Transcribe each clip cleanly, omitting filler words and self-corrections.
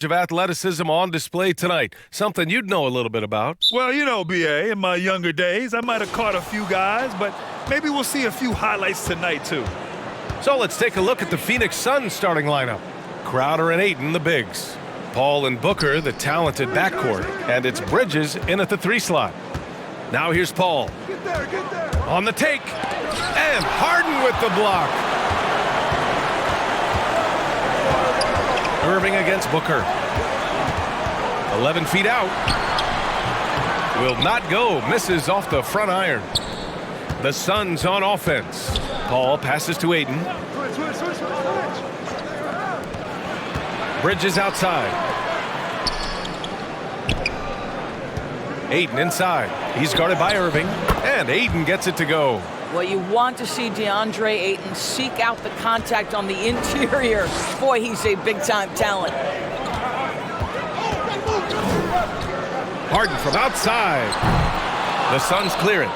of athleticism on display tonight. Something you'd know a little bit about. Well, you know, BA, in my younger days, I might have caught a few guys, but maybe we'll see a few highlights tonight, too. So let's take a look at the Phoenix Suns starting lineup. Crowder and Ayton, the bigs. Paul and Booker, the talented backcourt. And it's Bridges in at the 3 slot. Now here's Paul. Get there. On the take. And Harden with the block. Irving against Booker. 11 feet out. Will not go. Misses off the front iron. The Suns on offense. Paul passes to Ayton. Bridges outside. Ayton inside. He's guarded by Irving. And Ayton gets it to go. Well, you want to see DeAndre Ayton seek out the contact on the interior. Boy, he's a big-time talent. Harden from outside. The Suns clear it.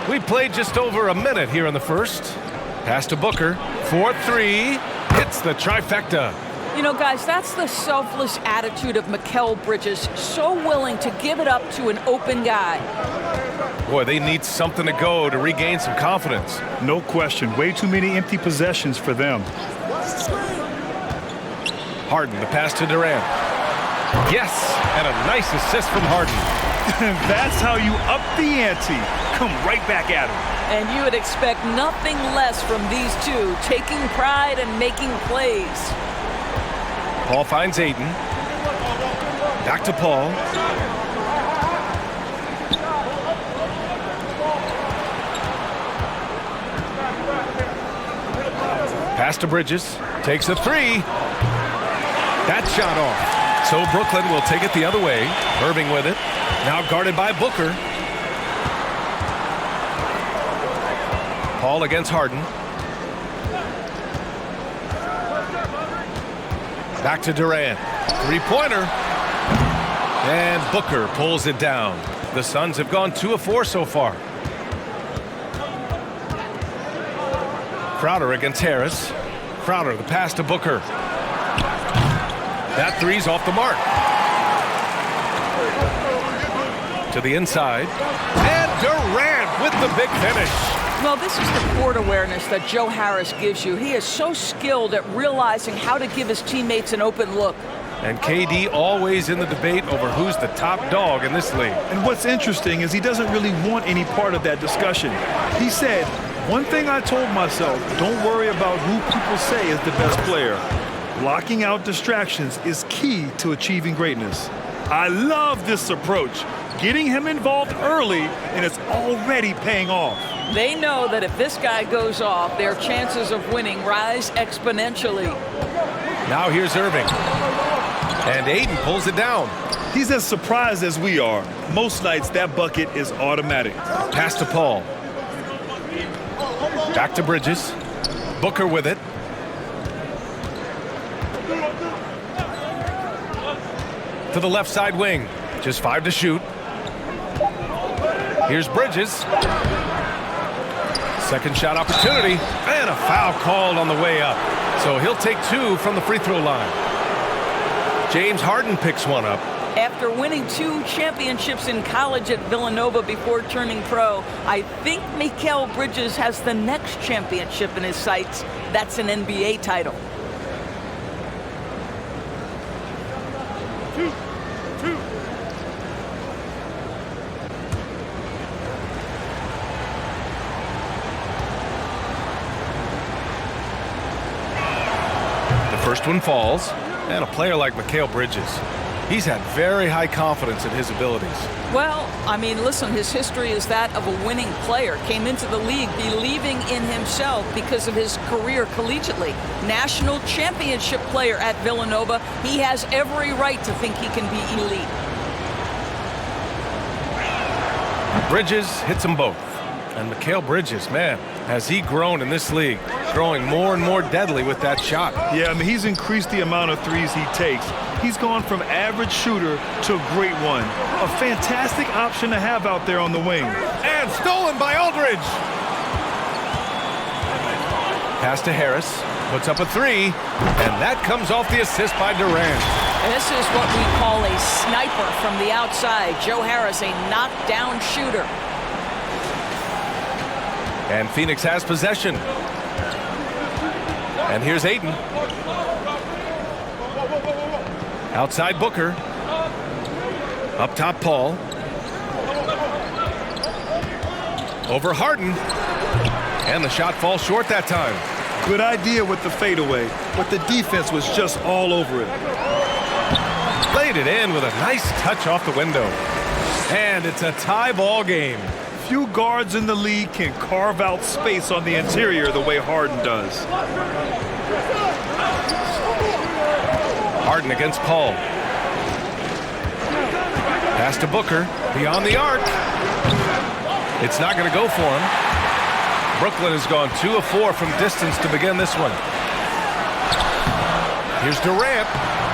We played just over a minute here in the first. Pass to Booker. 4-3. Hits the trifecta. You know, guys, that's the selfless attitude of Mikhail Bridges. So willing to give it up to an open guy. Boy, they need something to go to regain some confidence. No question. Way too many empty possessions for them. Harden, the pass to Durant. Yes, and a nice assist from Harden. That's how you up the ante. Come right back at him. And you would expect nothing less from these two, taking pride and making plays. Paul finds Ayton. Back to Paul. Pass to Bridges. Takes a 3. That shot off. So Brooklyn will take it the other way. Irving with it. Now guarded by Booker. Paul against Harden. Back to Durant. 3-pointer. And Booker pulls it down. The Suns have gone 2 of 4 so far. Crowder against Harris. Crowder, the pass to Booker. That 3's off the mark. To the inside. And Durant with the big finish. Well, this is the court awareness that Joe Harris gives you. He is so skilled at realizing how to give his teammates an open look. And KD always in the debate over who's the top dog in this league. And what's interesting is he doesn't really want any part of that discussion. He said, one thing I told myself, don't worry about who people say is the best player. Blocking out distractions is key to achieving greatness. I love this approach. Getting him involved early, and it's already paying off. They know that if this guy goes off, their chances of winning rise exponentially. Now here's Irving. And Ayton pulls it down. He's as surprised as we are. Most nights, that bucket is automatic. Pass to Paul. Back to Bridges. Booker with it. To the left side wing. Just 5 to shoot. Here's Bridges. Second shot opportunity. And a foul called on the way up. So he'll take 2 from the free throw line. James Harden picks one up. After winning 2 championships in college at Villanova before turning pro, I think Mikhail Bridges has the next championship in his sights. That's an NBA title. First one falls, and a player like Mikhail Bridges, he's had very high confidence in his abilities. Well, I mean, listen, his history is that of a winning player. Came into the league believing in himself because of his career collegiately. National championship player at Villanova. He has every right to think he can be elite. Bridges hits them both. And Mikhail Bridges, man, has he grown in this league, growing more and more deadly with that shot. Yeah, I mean, he's increased the amount of threes he takes. He's gone from average shooter to a great one. A fantastic option to have out there on the wing. And stolen by Aldridge. Pass to Harris, puts up a 3, and that comes off the assist by Durant. This is what we call a sniper from the outside. Joe Harris, a knockdown shooter. And Phoenix has possession. And here's Ayton. Outside Booker. Up top Paul. Over Harden. And the shot falls short that time. Good idea with the fadeaway, but the defense was just all over it. Laid it in with a nice touch off the window. And it's a tie ball game. Few guards in the league can carve out space on the interior the way Harden does. Harden against Paul. Pass to Booker. Beyond the arc. It's not going to go for him. Brooklyn has gone 2 of 4 from distance to begin this one. Here's Durant.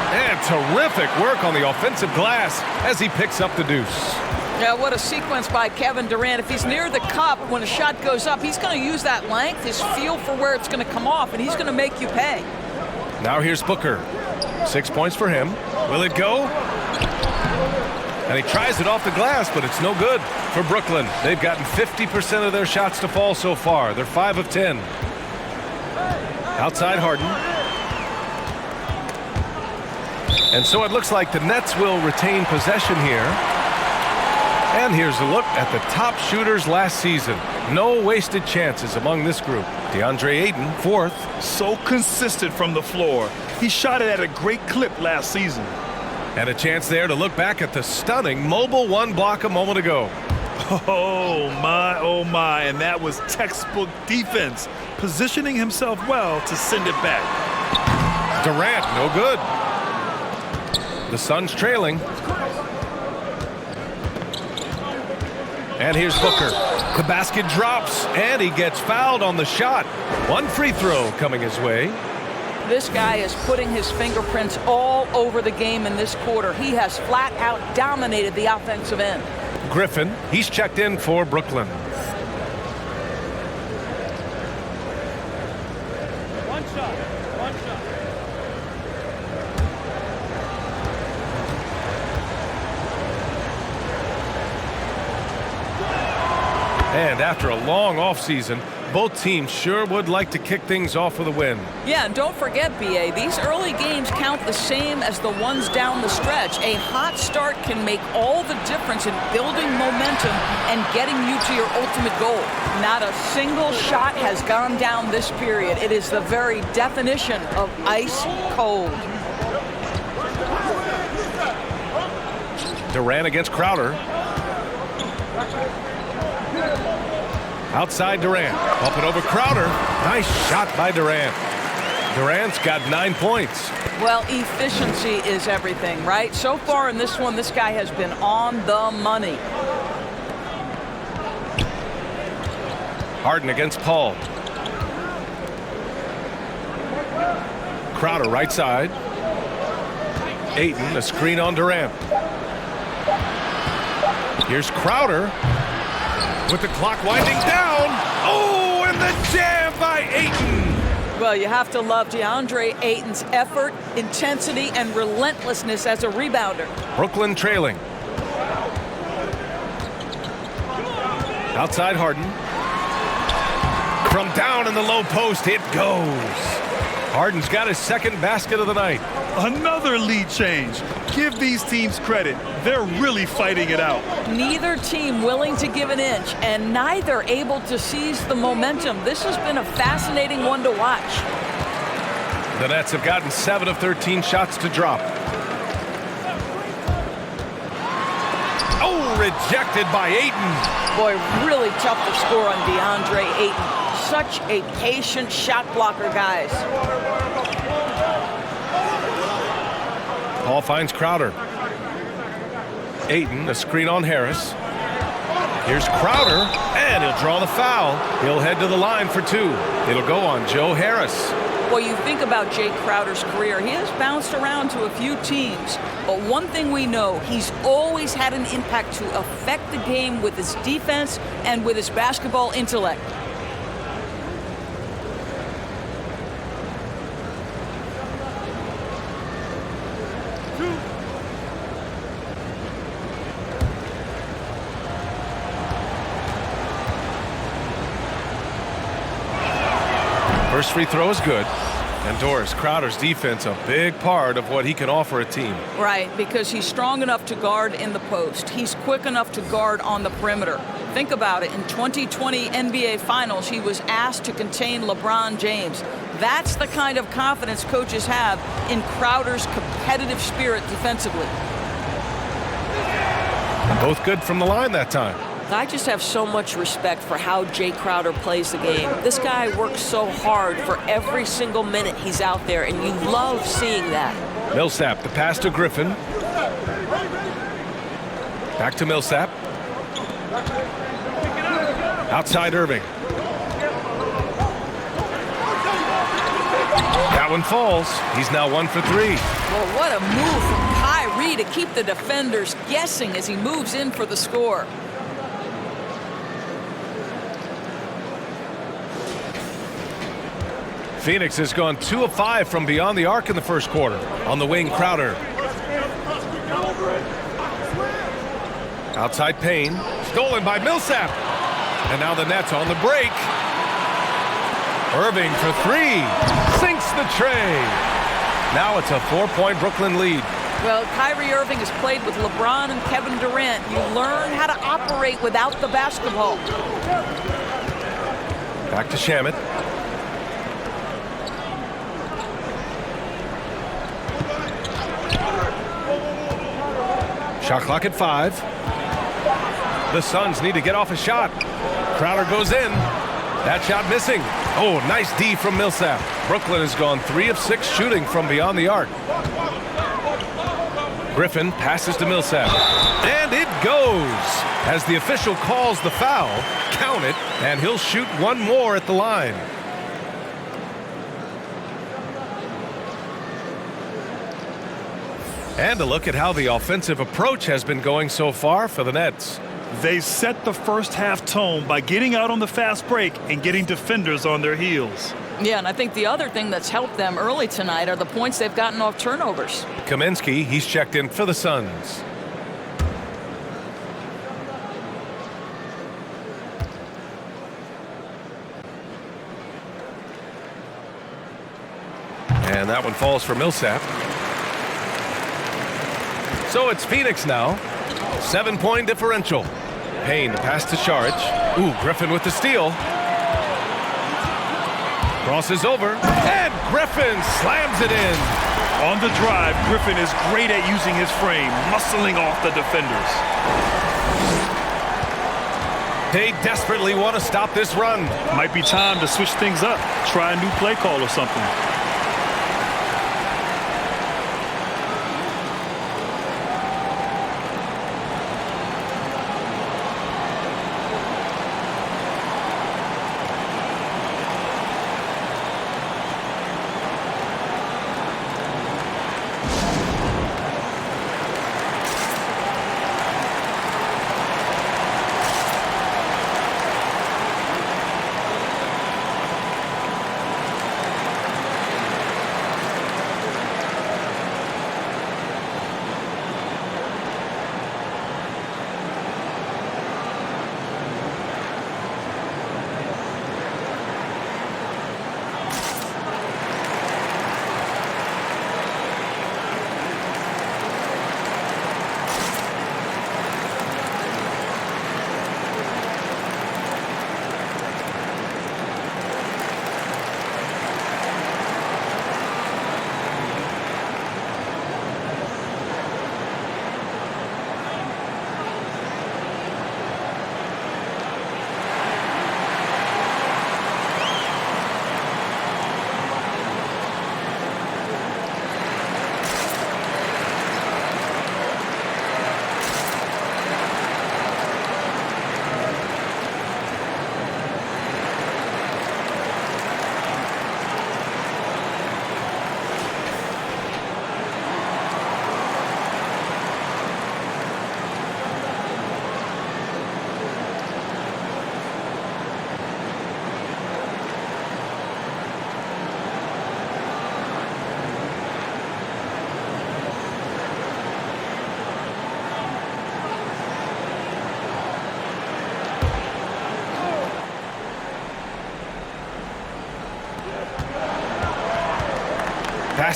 And terrific work on the offensive glass as he picks up the deuce. Yeah, what a sequence by Kevin Durant. If he's near the cup when a shot goes up, he's going to use that length, his feel for where it's going to come off, and he's going to make you pay. Now here's Booker. 6 points for him. Will it go? And he tries it off the glass, but it's no good for Brooklyn. They've gotten 50% of their shots to fall so far. They're 5 of 10. Outside Harden. And so it looks like the Nets will retain possession here. And here's a look at the top shooters last season. No wasted chances among this group. DeAndre Ayton, 4th. So consistent from the floor. He shot it at a great clip last season. And a chance there to look back at the stunning mobile 1 block a moment ago. Oh my, and that was textbook defense, positioning himself well to send it back. Durant, no good. The Suns trailing. And here's Booker. The basket drops, and he gets fouled on the shot. 1 free throw coming his way. This guy is putting his fingerprints all over the game in this quarter. He has flat out dominated the offensive end. Griffin, he's checked in for Brooklyn. One shot. And after a long offseason, both teams sure would like to kick things off with a win. Yeah, and don't forget, B.A., these early games count the same as the ones down the stretch. A hot start can make all the difference in building momentum and getting you to your ultimate goal. Not a single shot has gone down this period. It is the very definition of ice cold. Durant against Crowder. Outside Durant. Up and over Crowder. Nice shot by Durant. Durant's got 9 points. Well, efficiency is everything, right? So far in this one, this guy has been on the money. Harden against Paul. Crowder right side. Ayton, a screen on Durant. Here's Crowder. With the clock winding down. Oh, and the jam by Ayton. Well, you have to love DeAndre Ayton's effort, intensity, and relentlessness as a rebounder. Brooklyn trailing. Outside Harden. From down in the low post, it goes. Harden's got his 2nd basket of the night. Another lead change. Give these teams credit. They're really fighting it out. Neither team willing to give an inch, and neither able to seize the momentum. This has been a fascinating one to watch. The Nets have gotten 7 of 13 shots to drop. Oh, rejected by Ayton. Boy, really tough to score on DeAndre Ayton. Such a patient shot blocker, guys. Paul finds Crowder. Ayton, a screen on Harris. Here's Crowder, and he'll draw the foul. He'll head to the line for 2. It'll go on Joe Harris. Well, you think about Jay Crowder's career. He has bounced around to a few teams. But one thing we know, he's always had an impact to affect the game with his defense and with his basketball intellect. First free throw is good. And Doris, Crowder's defense, a big part of what he can offer a team. Right, because he's strong enough to guard in the post. He's quick enough to guard on the perimeter. Think about it. In 2020 NBA Finals, he was asked to contain LeBron James. That's the kind of confidence coaches have in Crowder's competitive spirit defensively. And both good from the line that time. I just have so much respect for how Jay Crowder plays the game. This guy works so hard for every single minute he's out there, and you love seeing that. Millsap, the pass to Griffin. Back to Millsap. Outside Irving. That one falls. He's now 1 for 3. Well, what a move from Kyrie to keep the defenders guessing as he moves in for the score. Phoenix has gone 2 of 5 from beyond the arc in the first quarter. On the wing, Crowder. Outside Payne. Stolen by Millsap. And now the Nets on the break. Irving for 3. Sinks the tray. Now it's a 4-point Brooklyn lead. Well, Kyrie Irving has played with LeBron and Kevin Durant. You learn how to operate without the basketball. Back to Shamet. Shot clock at 5. The Suns need to get off a shot. Crowder goes in. That shot missing. Oh, nice D from Millsap. Brooklyn has gone 3 of 6 shooting from beyond the arc. Griffin passes to Millsap. And it goes. As the official calls the foul, count it, and he'll shoot one more at the line. And a look at how the offensive approach has been going so far for the Nets. They set the first half tone by getting out on the fast break and getting defenders on their heels. Yeah, and I think the other thing that's helped them early tonight are the points they've gotten off turnovers. Kaminsky, he's checked in for the Suns. And that one falls for Millsap. So it's Phoenix now. 7-point differential. Payne to pass to Saric. Ooh, Griffin with the steal. Crosses over. And Griffin slams it in. On the drive, Griffin is great at using his frame, muscling off the defenders. They desperately want to stop this run. Might be time to switch things up. Try a new play call or something.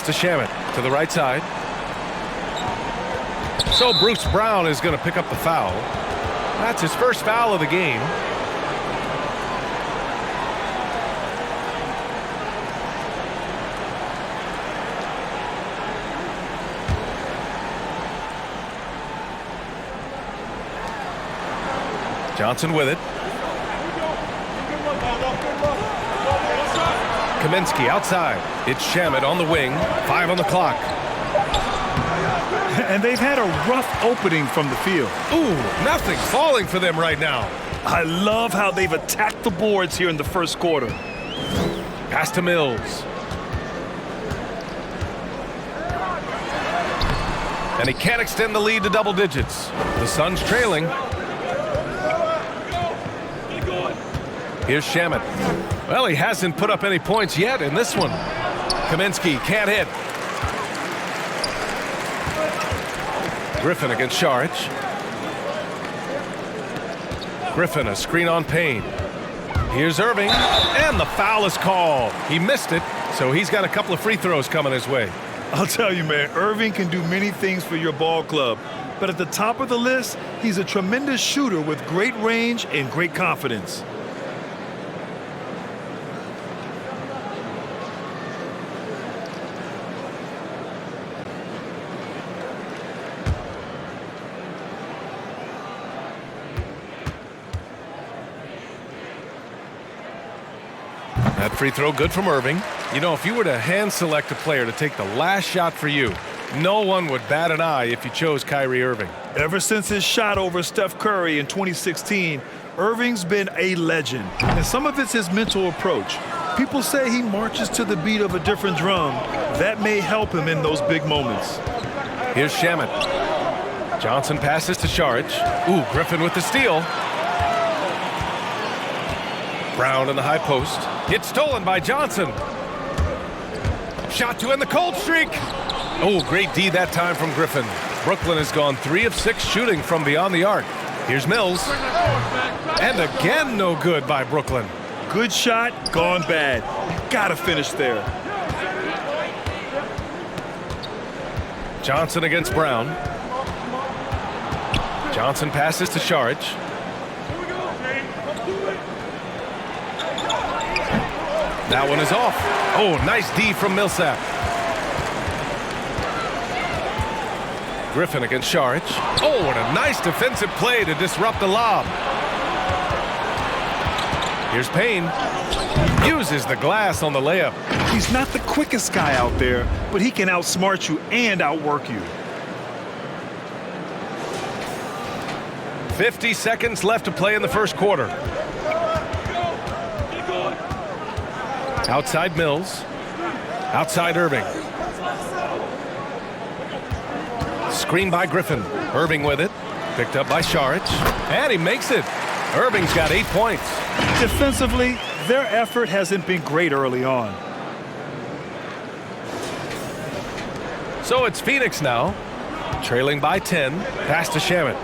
Pass to Shamet to the right side. So Bruce Brown is going to pick up the foul. That's his first foul of the game. Johnson with it. Kaminsky outside. It's Shamet on the wing. 5 on the clock. And they've had a rough opening from the field. Ooh, nothing falling for them right now. I love how they've attacked the boards here in the first quarter. Pass to Mills. And he can't extend the lead to double digits. The Suns trailing. Here's Shamet. Well, he hasn't put up any points yet in this one. Kaminsky can't hit. Griffin against Saric. Griffin, a screen on Payne. Here's Irving, and the foul is called. He missed it, so he's got a couple of free throws coming his way. I'll tell you, man, Irving can do many things for your ball club. But at the top of the list, he's a tremendous shooter with great range and great confidence. That free throw good from Irving. You know, if you were to hand select a player to take the last shot for you, no one would bat an eye if you chose Kyrie Irving. Ever since his shot over Steph Curry in 2016, Irving's been a legend. And some of it's his mental approach. People say he marches to the beat of a different drum. That may help him in those big moments. Here's Shamet. Johnson passes to Saric. Ooh, Griffin with the steal. Brown in the high post. It's stolen by Johnson. Shot to end the cold streak. Oh, great D that time from Griffin. Brooklyn has gone 3 of 6 shooting from beyond the arc. Here's Mills. And again, no good by Brooklyn. Good shot, gone bad. Gotta finish there. Johnson against Brown. Johnson passes to Saric. That one is off. Oh, nice D from Millsap. Griffin against Saric. Oh, what a nice defensive play to disrupt the lob. Here's Payne. Uses the glass on the layup. He's not the quickest guy out there, but he can outsmart you and outwork you. 50 seconds left to play in the first quarter. Outside Mills. Outside Irving. Screen by Griffin. Irving with it. Picked up by Saric. And he makes it. Irving's got 8 points. Defensively, their effort hasn't been great early on. So it's Phoenix now. Trailing by 10. Pass to Shamet.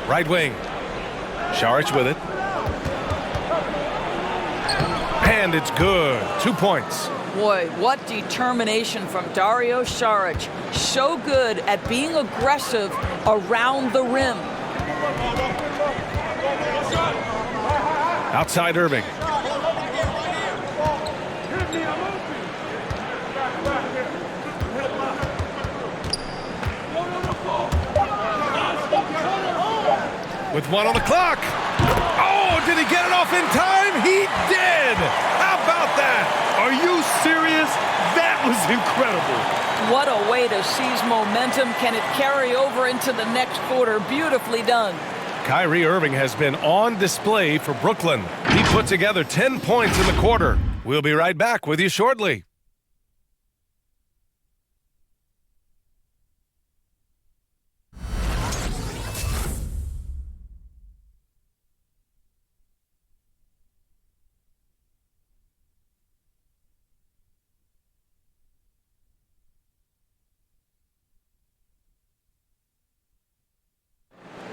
Right wing. Saric with it. And it's good. 2 points. Boy, what determination from Dario Saric. So good at being aggressive around the rim. Outside Irving. With 1 on the clock. Oh, did he get it off in time? He did. How about that? Are you serious? That was incredible. What a way to seize momentum. Can it carry over into the next quarter? Beautifully done. Kyrie Irving has been on display for Brooklyn. He put together 10 points in the quarter. We'll be right back with you shortly.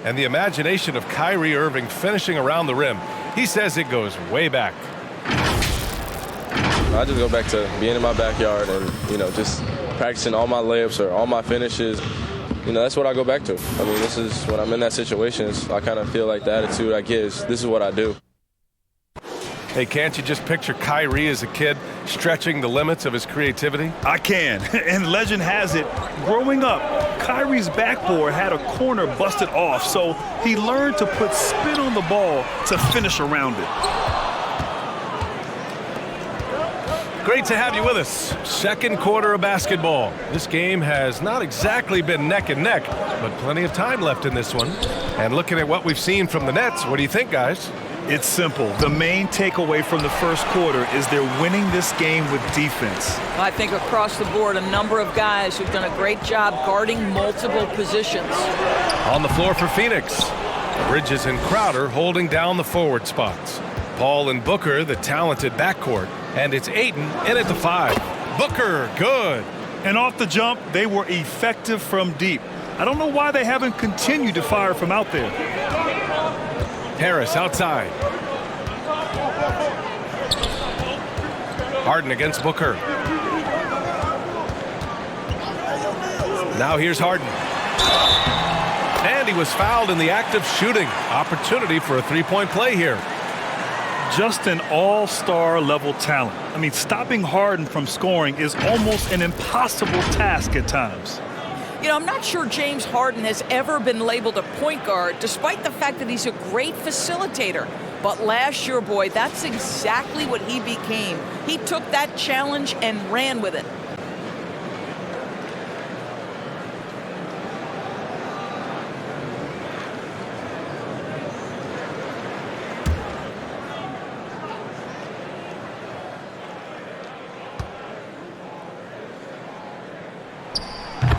And the imagination of Kyrie Irving finishing around the rim, he says it goes way back. I just go back to being in my backyard and, just practicing all my layups or all my finishes. You know, that's what I go back to. I mean, this is when I'm in that situation, I kind of feel like the attitude I get is this is what I do. Hey, can't you just picture Kyrie as a kid stretching the limits of his creativity? I can. And legend has it, growing up, Kyrie's backboard had a corner busted off, so he learned to put spin on the ball to finish around it. Great to have you with us. Second quarter of basketball. This game has not exactly been neck and neck, but plenty of time left in this one. And looking at what we've seen from the Nets, what do you think, guys? It's simple. The main takeaway from the first quarter is they're winning this game with defense. I think across the board, a number of guys who've done a great job guarding multiple positions. On the floor for Phoenix, Bridges and Crowder holding down the forward spots. Paul and Booker, the talented backcourt. And it's Ayton in at the 5. Booker, good. And off the jump, they were effective from deep. I don't know why they haven't continued to fire from out there. Harris outside. Harden against Booker. Now here's Harden. And he was fouled in the act of shooting. Opportunity for a three-point play here. Just an all-star level talent. I mean, stopping Harden from scoring is almost an impossible task at times. You know, I'm not sure James Harden has ever been labeled a point guard, despite the fact that he's a great facilitator. But last year, boy, that's exactly what he became. He took that challenge and ran with it.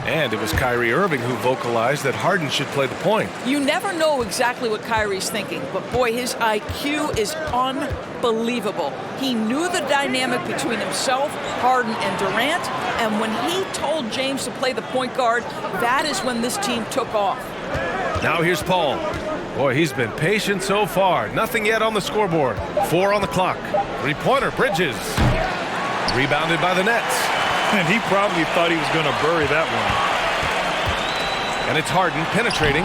And it was Kyrie Irving who vocalized that Harden should play the point. You never know exactly what Kyrie's thinking, but boy, his IQ is unbelievable. He knew the dynamic between himself, Harden, and Durant, and when he told James to play the point guard, that is when this team took off. Now here's Paul. Boy, he's been patient so far. Nothing yet on the scoreboard. 4 on the clock. Three-pointer, Bridges. Rebounded by the Nets. And he probably thought he was going to bury that one. And it's Harden penetrating.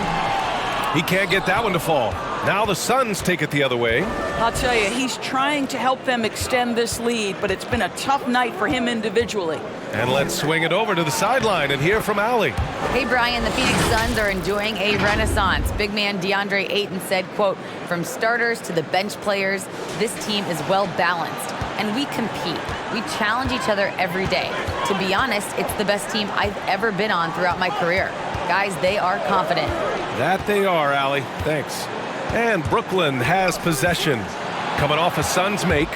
He can't get that one to fall. Now the Suns take it the other way. I'll tell you, he's trying to help them extend this lead, but it's been a tough night for him individually. And let's swing it over to the sideline and hear from Allie. Hey, Brian, the Phoenix Suns are enjoying a renaissance. Big man DeAndre Ayton said, quote, "From starters to the bench players, this team is well balanced, and we compete. We challenge each other every day. To be honest, it's the best team I've ever been on throughout my career. Guys, they are confident." That they are, Allie. Thanks. And Brooklyn has possession. Coming off a Suns make.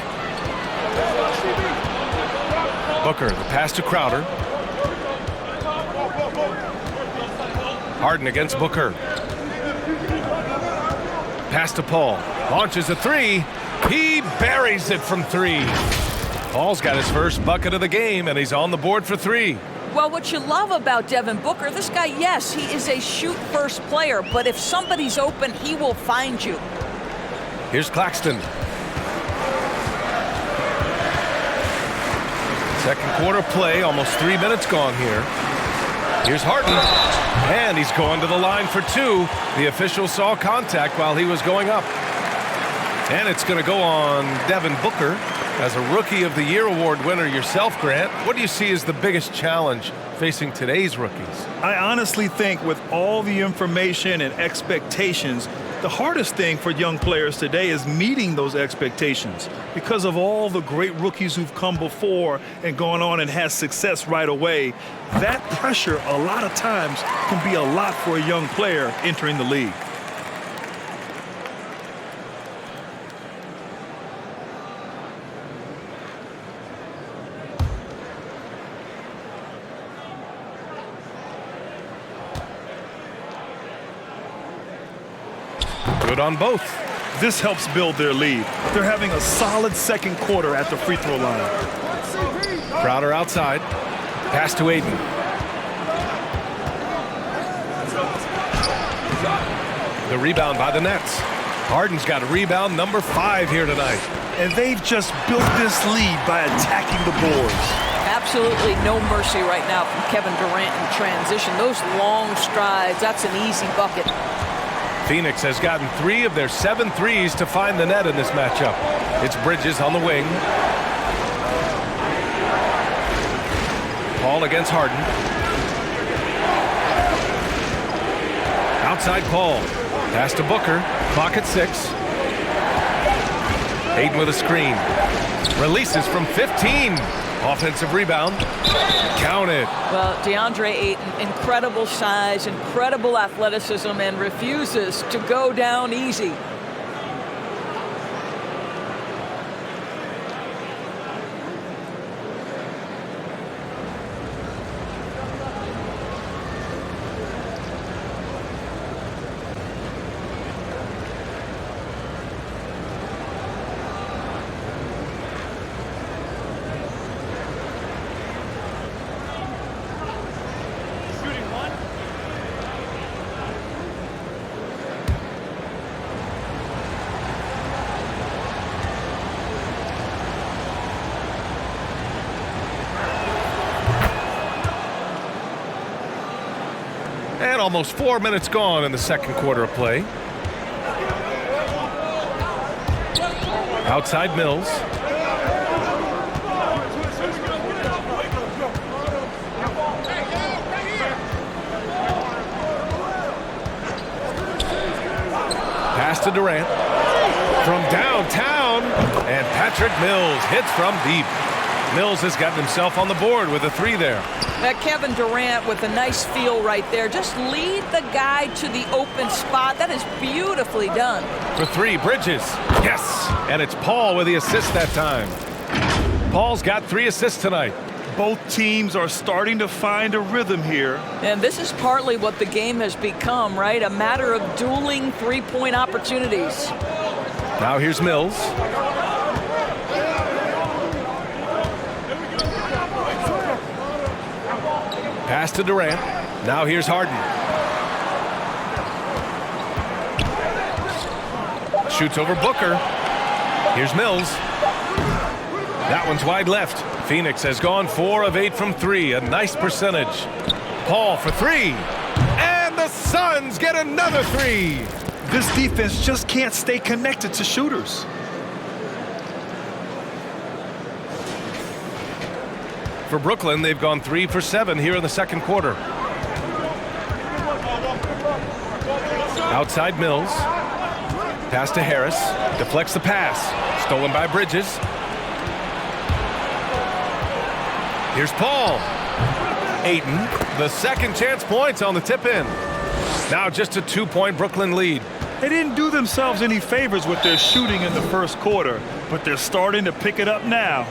Booker, the pass to Crowder. Harden against Booker. Pass to Paul. Launches a three. He buries it from 3. Paul's got his first bucket of the game, and he's on the board for 3. Well, what you love about Devin Booker, this guy, yes, he is a shoot-first player, but if somebody's open, he will find you. Here's Claxton. Second quarter play, almost 3 minutes gone here. Here's Harden, and he's going to the line for 2. The official saw contact while he was going up. And it's going to go on Devin Booker. As a Rookie of the Year award winner yourself, Grant, what do you see as the biggest challenge facing today's rookies? I honestly think with all the information and expectations, the hardest thing for young players today is meeting those expectations because of all the great rookies who've come before and gone on and had success right away. That pressure a lot of times can be a lot for a young player entering the league. Good on both. This helps build their lead. They're having a solid second quarter at the free throw line. Crowder outside. Pass to Ayton. The rebound by the Nets. Harden's got a rebound number 5 here tonight. And they've just built this lead by attacking the boards. Absolutely no mercy right now from Kevin Durant in transition. Those long strides, that's an easy bucket. Phoenix has gotten 3 of their 7 threes to find the net in this matchup. It's Bridges on the wing. Paul against Harden. Outside Paul. Pass to Booker. Clock at 6. Hayden with a screen. Releases from 15. Offensive rebound. Counted. Well, DeAndre Ayton, incredible size, incredible athleticism, and refuses to go down easy. And almost 4 minutes gone in the second quarter of play. Outside Mills. Pass to Durant. From downtown. And Patrick Mills hits from deep. Mills has gotten himself on the board with a 3 there. That Kevin Durant with a nice feel right there. Just lead the guy to the open spot. That is beautifully done. For 3, Bridges. Yes! And it's Paul with the assist that time. Paul's got 3 assists tonight. Both teams are starting to find a rhythm here. And this is partly what the game has become, right? A matter of dueling three-point opportunities. Now here's Mills. Pass to Durant. Now here's Harden. Shoots over Booker. Here's Mills. That one's wide left. Phoenix has gone 4 of 8 from 3. A nice percentage. Paul for 3. And the Suns get another 3. This defense just can't stay connected to shooters. For Brooklyn, they've gone 3 for 7 here in the second quarter. Outside Mills. Pass to Harris. Deflects the pass. Stolen by Bridges. Here's Paul. Ayton. The second chance points on the tip-in. Now just a 2-point Brooklyn lead. They didn't do themselves any favors with their shooting in the first quarter, but they're starting to pick it up now.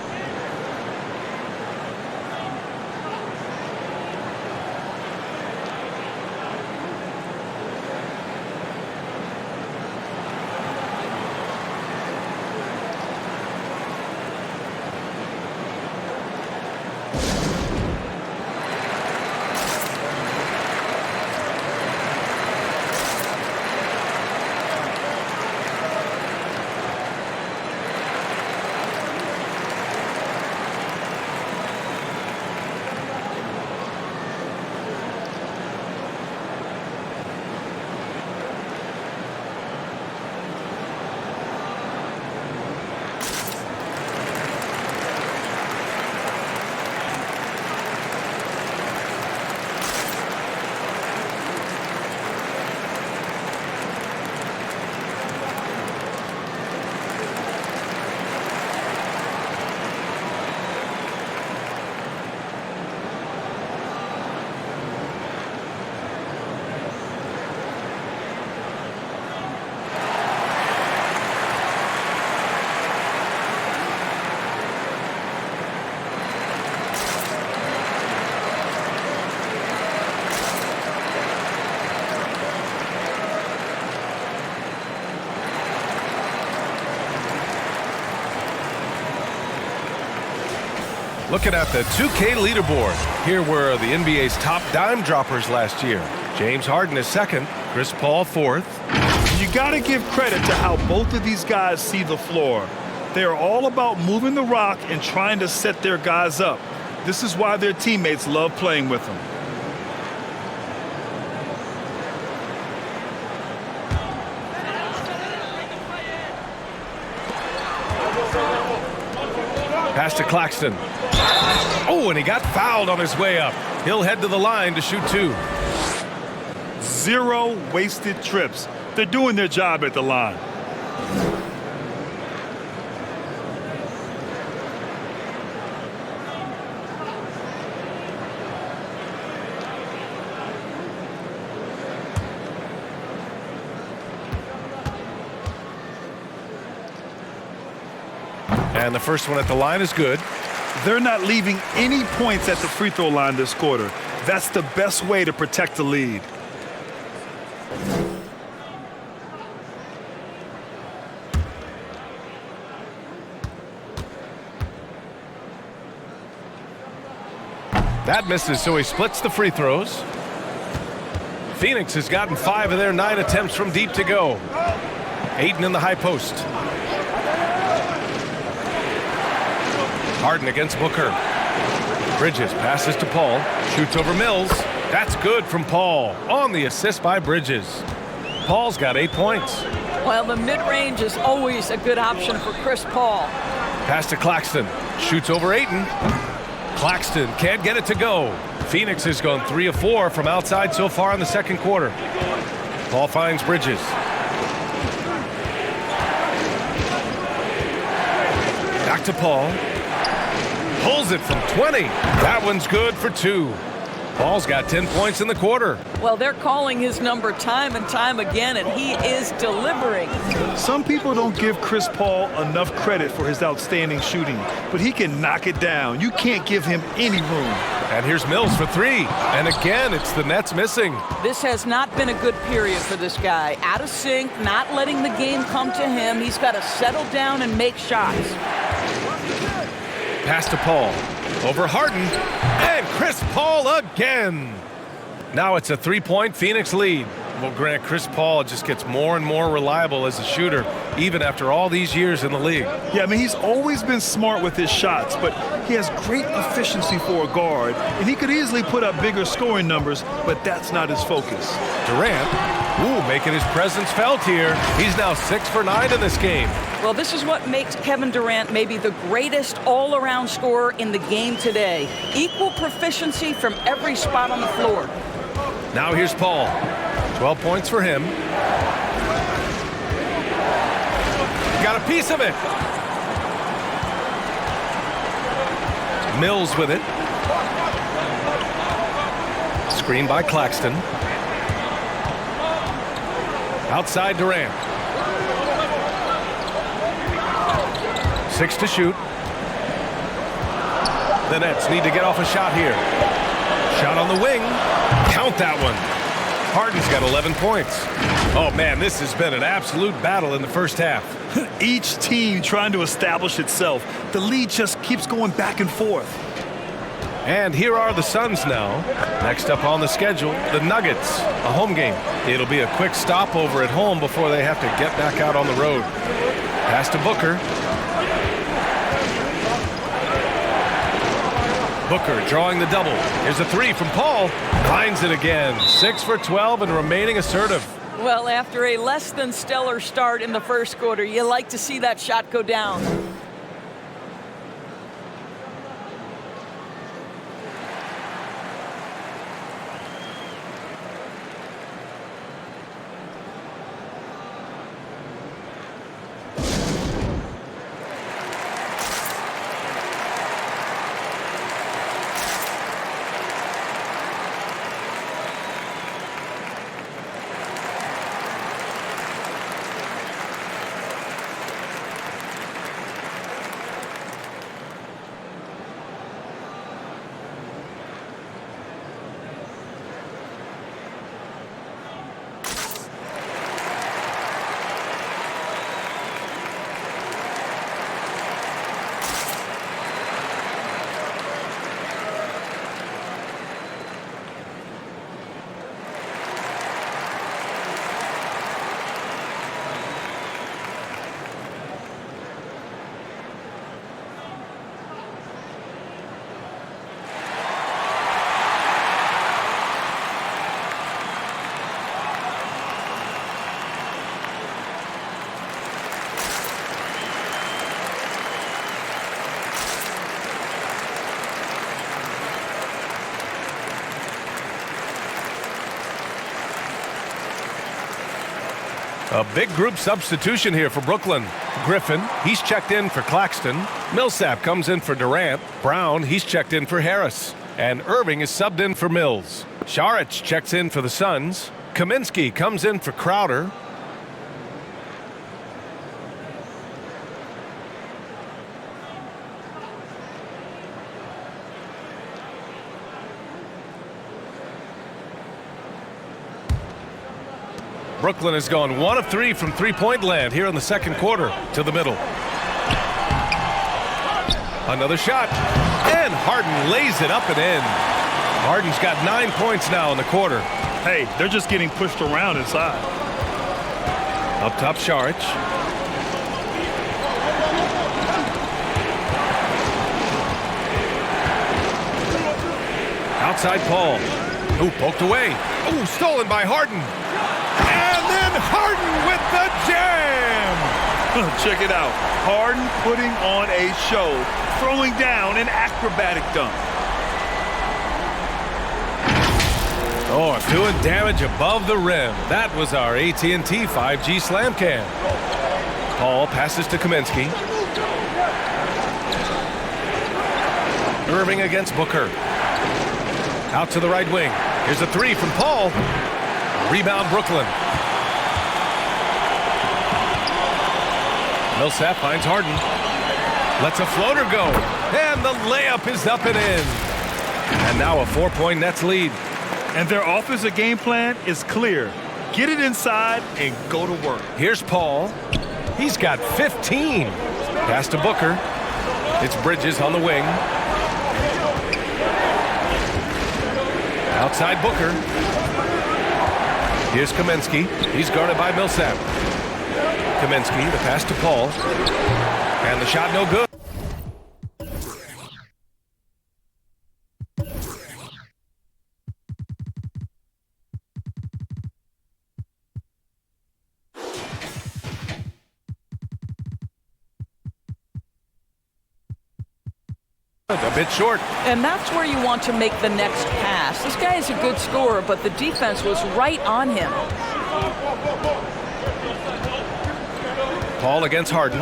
Looking at the 2K leaderboard, here were the NBA's top dime droppers last year. James Harden is second, Chris Paul fourth. You got to give credit to how both of these guys see the floor. They are all about moving the rock and trying to set their guys up. This is why their teammates love playing with them. Pass to Claxton. Oh, and he got fouled on his way up. He'll head to the line to shoot 2. 0 wasted trips. They're doing their job at the line. And the first one at the line is good. They're not leaving any points at the free throw line this quarter. That's the best way to protect the lead. That misses, so he splits the free throws. Phoenix has gotten 5 of their 9 attempts from deep to go. Ayton in the high post. Harden against Booker. Bridges passes to Paul. Shoots over Mills. That's good from Paul. On the assist by Bridges. Paul's got 8 points. Well, the mid-range is always a good option for Chris Paul. Pass to Claxton. Shoots over Ayton. Claxton can't get it to go. Phoenix has gone 3 of 4 from outside so far in the second quarter. Paul finds Bridges. Back to Paul. Pulls it from 20. That one's good for 2. Paul's got 10 points in the quarter. Well, they're calling his number time and time again, and he is delivering. Some people don't give Chris Paul enough credit for his outstanding shooting, but he can knock it down. You can't give him any room. And here's Mills for 3. And again, it's the Nets missing. This has not been a good period for this guy. Out of sync, not letting the game come to him. He's got to settle down and make shots. Pass to Paul. Over Harden. And Chris Paul again. Now it's a 3-point Phoenix lead. Well, Grant, Chris Paul just gets more and more reliable as a shooter, even after all these years in the league. Yeah, I mean, he's always been smart with his shots, but he has great efficiency for a guard, and he could easily put up bigger scoring numbers, but that's not his focus. Durant, making his presence felt here. He's now 6 for 9 in this game. Well, this is what makes Kevin Durant maybe the greatest all-around scorer in the game today. Equal proficiency from every spot on the floor. Now here's Paul. 12 points for him. Got a piece of it. Mills with it. Screen by Claxton. Outside Durant. 6 to shoot. The Nets need to get off a shot here. Shot on the wing. Count that one. Harden's got 11 points. Oh, man, this has been an absolute battle in the first half. Each team trying to establish itself. The lead just keeps going back and forth. And here are the Suns now. Next up on the schedule, the Nuggets, a home game. It'll be a quick stopover at home before they have to get back out on the road. Pass to Booker. Booker drawing the double. Here's a 3 from Paul. Finds it again. 6 for 12 and remaining assertive. Well, after a less than stellar start in the first quarter, you like to see that shot go down. A big group substitution here for Brooklyn. Griffin, he's checked in for Claxton. Millsap comes in for Durant. Brown, he's checked in for Harris. And Irving is subbed in for Mills. Saric checks in for the Suns. Kaminsky comes in for Crowder. Brooklyn has gone 1 of 3 from three-point land here in the second quarter. To the middle. Another shot. And Harden lays it up and in. Harden's got 9 points now in the quarter. Hey, they're just getting pushed around inside. Up top, Saric. Outside, Paul. Ooh, poked away. Ooh, stolen by Harden. And then Harden with the jam. Check it out. Harden putting on a show, throwing down an acrobatic dunk. Oh, doing damage above the rim. That was our AT&T 5G slam cam. Paul passes to Kaminsky. Irving against Booker. Out to the right wing. Here's a three from Paul. Rebound, Brooklyn. Millsap finds Harden. Lets a floater go. And the layup is up and in. And now a 4-point Nets lead. And their offensive game plan is clear. Get it inside and go to work. Here's Paul. He's got 15. Pass to Booker. It's Bridges on the wing. Outside Booker. Here's Kaminsky. He's guarded by Millsap. Kaminsky, the pass to Paul. And the shot no good. A bit short. And that's where you want to make the next pass. This guy is a good scorer, but the defense was right on him. Paul against Harden.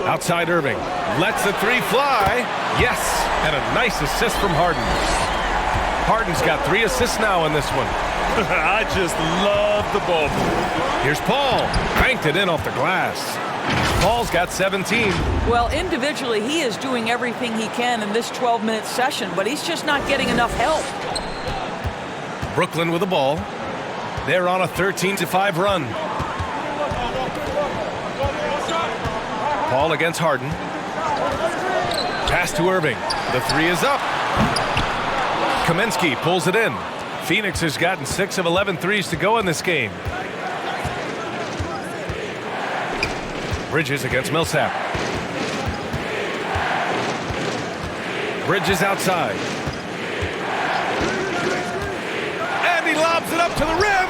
Outside Irving. Lets the three fly. Yes, and a nice assist from Harden. Harden's got 3 assists now in this one. I just love the ball. Here's Paul. Banked it in off the glass. Paul's got 17. Well, individually, he is doing everything he can in this 12-minute session, but he's just not getting enough help. Brooklyn with the ball. They're on a 13-5 run. Paul against Harden. Pass to Irving. The three is up. Kaminsky pulls it in. Phoenix has gotten 6 of 11 threes to go in this game. Bridges against Millsap. Bridges outside. And he lobs it up to the rim.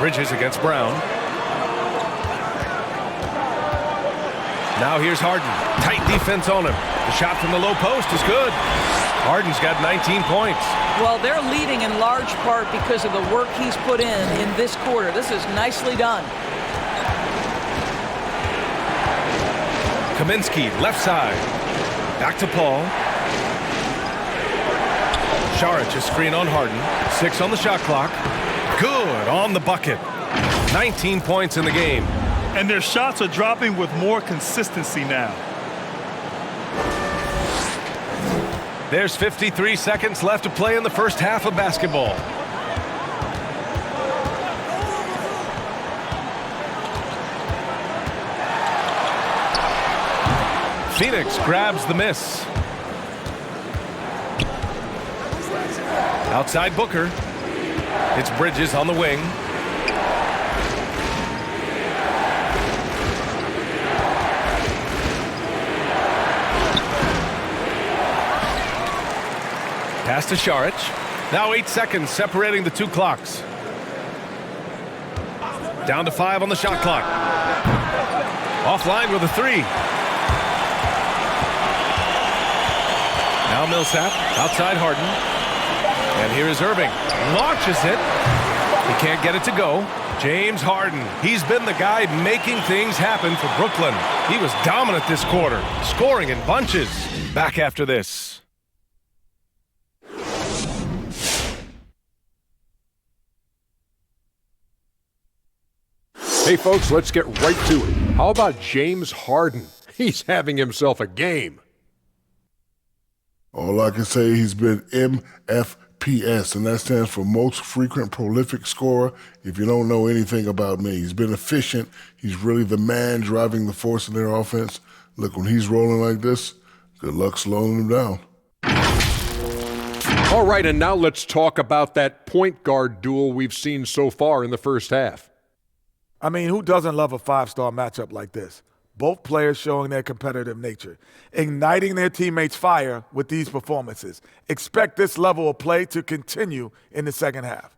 Bridges against Brown. Now here's Harden. Tight defense on him. The shot from the low post is good. Harden's got 19 points. Well, they're leading in large part because of the work he's put in this quarter. This is nicely done. Kaminsky, left side. Back to Paul. Saric, a screen on Harden. 6 on the shot clock. Good on the bucket. 19 points in the game. And their shots are dropping with more consistency now. There's 53 seconds left to play in the first half of basketball. Phoenix grabs the miss. Outside Booker. It's Bridges on the wing. Pass to Saric. Now 8 seconds separating the two clocks. Down to 5 on the shot clock. Offline with a 3. Now Millsap outside Harden. And here is Irving. Launches it. He can't get it to go. James Harden. He's been the guy making things happen for Brooklyn. He was dominant this quarter, scoring in bunches. Back after this. Hey, folks, let's get right to it. How about James Harden? He's having himself a game. All I can say, he's been MFPS, and that stands for Most Frequent Prolific Scorer. If you don't know anything about me, he's been efficient. He's really the man driving the force of their offense. Look, when he's rolling like this, good luck slowing him down. All right, and now let's talk about that point guard duel we've seen so far in the first half. I mean, who doesn't love a five-star matchup like this? Both players showing their competitive nature, igniting their teammates' fire with these performances. Expect this level of play to continue in the second half.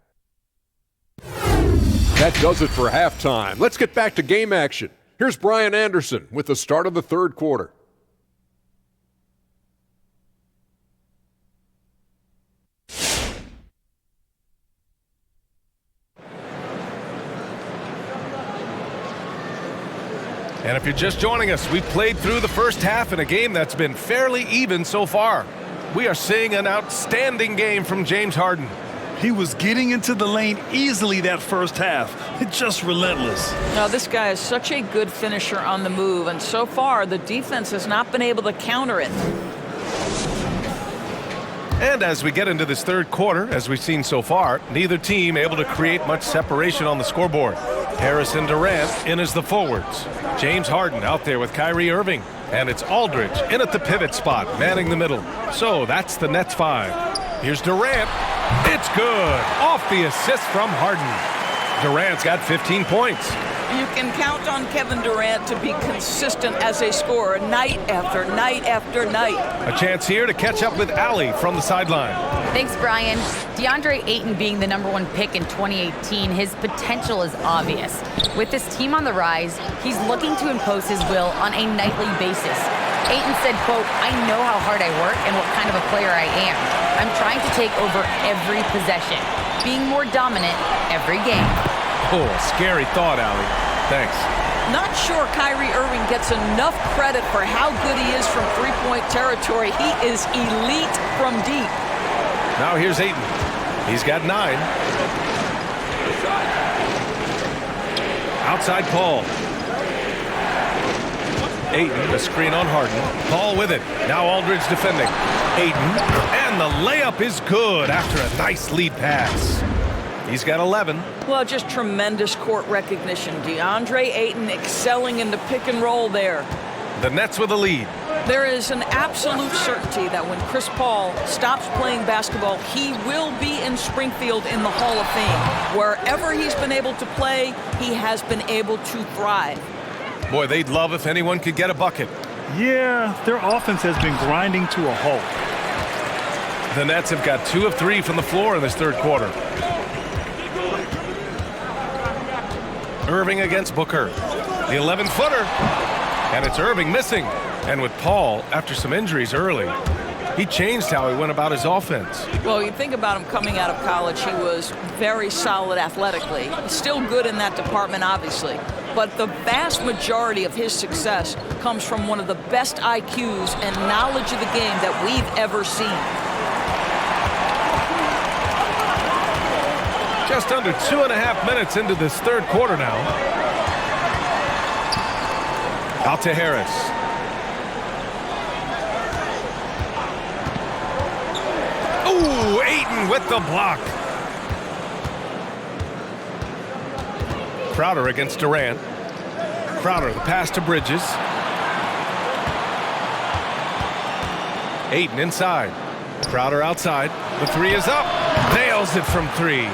That does it for halftime. Let's get back to game action. Here's Brian Anderson with the start of the third quarter. And if you're just joining us, we've played through the first half in a game that's been fairly even so far. We are seeing an outstanding game from James Harden. He was getting into the lane easily that first half. It's just relentless. Now, this guy is such a good finisher on the move, and so far the defense has not been able to counter it. And as we get into this third quarter, as we've seen so far, neither team able to create much separation on the scoreboard. Harris and Durant in as the forwards. James Harden out there with Kyrie Irving. And it's Aldridge in at the pivot spot, manning the middle. So that's the Nets 5. Here's Durant. It's good. Off the assist from Harden. Durant's got 15 points. You can count on Kevin Durant to be consistent as a scorer night after night after night. A chance here to catch up with Allie from the sideline. Thanks, Brian. DeAndre Ayton being the #1 pick in 2018, his potential is obvious. With this team on the rise, he's looking to impose his will on a nightly basis. Ayton said, quote, "I know how hard I work and what kind of a player I am. I'm trying to take over every possession, being more dominant every game." Oh, a scary thought, Allie. Thanks. Not sure Kyrie Irving gets enough credit for how good he is from three-point territory. He is elite from deep. Now here's Ayton. He's got 9. Outside Paul. Ayton, the screen on Harden. Paul with it. Now Aldridge defending. Ayton, and the layup is good after a nice lead pass. He's got 11. Well, just tremendous court recognition. DeAndre Ayton excelling in the pick and roll there. The Nets with a lead. There is an absolute certainty that when Chris Paul stops playing basketball, he will be in Springfield in the Hall of Fame. Wherever he's been able to play, he has been able to thrive. Boy, they'd love if anyone could get a bucket. Yeah, their offense has been grinding to a halt. The Nets have got 2 of 3 from the floor in this third quarter. Irving against Booker. The 11-footer. And it's Irving missing. And with Paul, after some injuries early, he changed how he went about his offense. Well, you think about him coming out of college, he was very solid athletically. Still good in that department, obviously. But the vast majority of his success comes from one of the best IQs and knowledge of the game that we've ever seen. Just under 2.5 minutes into this third quarter now. Out to Harris. Ooh, Ayton with the block. Crowder against Durant. Crowder, the pass to Bridges. Ayton inside. Crowder outside. The 3 is up. Nails it from 3.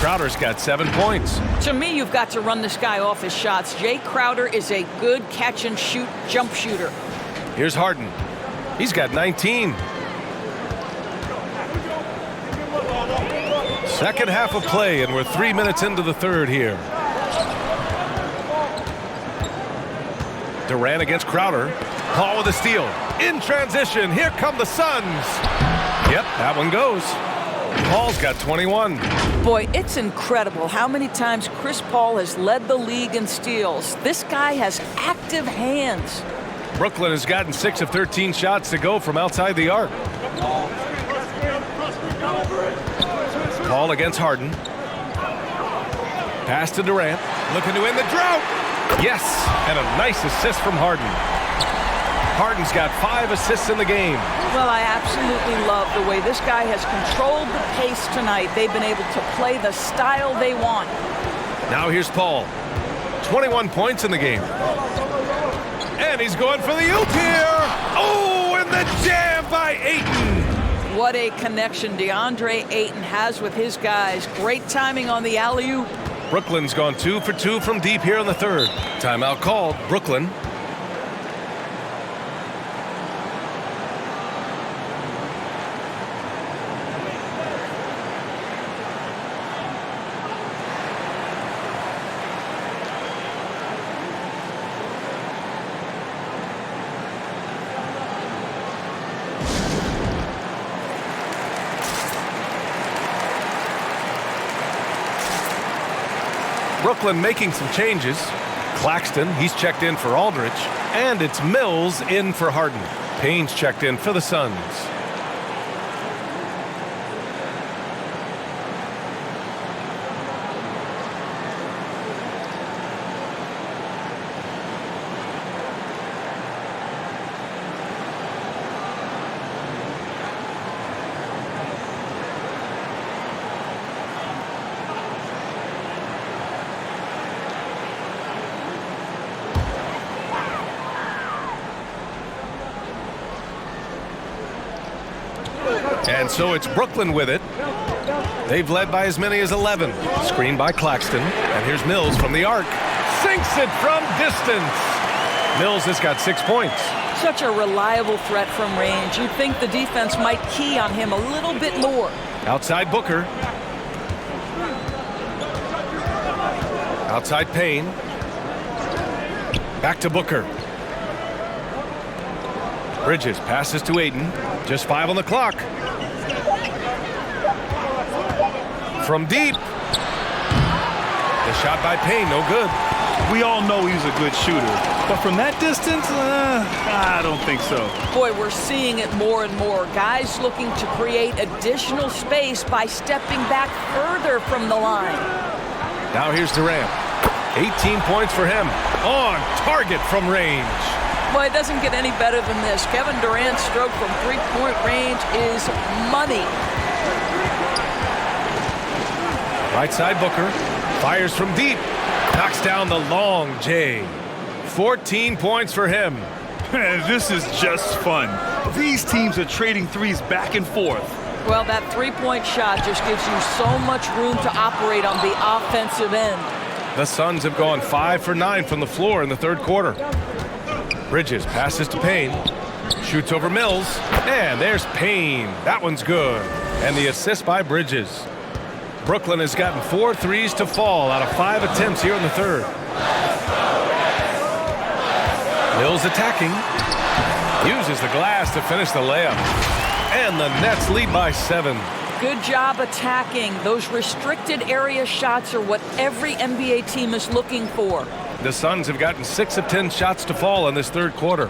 Crowder's got 7 points. To me, you've got to run this guy off his shots. Jay Crowder is a good catch-and-shoot jump shooter. Here's Harden. He's got 19. Second half of play, and we're 3 minutes into the third here. Durant against Crowder. Paul with a steal. In transition, here come the Suns. Yep, that one goes. Paul's got 21. Boy, it's incredible how many times Chris Paul has led the league in steals. This guy has active hands. Brooklyn has gotten 6 of 13 shots to go from outside the arc. Paul against Harden. Pass to Durant. Looking to end the drought. Yes, and a nice assist from Harden. Harden's got 5 assists in the game. Well, I absolutely love the way this guy has controlled the pace tonight. They've been able to play the style they want. Now here's Paul. 21 points in the game. And he's going for the oop here. Oh, and the jam by Ayton. What a connection DeAndre Ayton has with his guys. Great timing on the alley-oop. Brooklyn's gone 2 for 2 from deep here in the third. Timeout called. Brooklyn. Brooklyn making some changes. Claxton, he's checked in for Aldridge. And it's Mills in for Harden. Payne's checked in for the Suns. And so it's Brooklyn with it. They've led by as many as 11. Screen by Claxton. And here's Mills from the arc. Sinks it from distance. Mills has got 6 points. Such a reliable threat from range. You'd think the defense might key on him a little bit more. Outside Booker. Outside Payne. Back to Booker. Bridges passes to Ayton. Just 5 on the clock. From deep. The shot by Payne, no good. We all know he's a good shooter, but from that distance, I don't think so. Boy, we're seeing it more and more. Guys looking to create additional space by stepping back further from the line. Now here's Durant. 18 points for him. On target from range. Boy, it doesn't get any better than this. Kevin Durant's stroke from three-point range is money. Right side Booker. Fires from deep. Knocks down the long J. 14 points for him. This is just fun. These teams are trading threes back and forth. Well, that three-point shot just gives you so much room to operate on the offensive end. The Suns have gone 5 for 9 from the floor in the third quarter. Bridges passes to Payne. Shoots over Mills. And there's Payne. That one's good. And the assist by Bridges. Brooklyn has gotten 4 threes to fall out of 5 attempts here in the third. Mills attacking. Uses the glass to finish the layup. And the Nets lead by 7. Good job attacking. Those restricted area shots are what every NBA team is looking for. The Suns have gotten 6 of 10 shots to fall in this third quarter.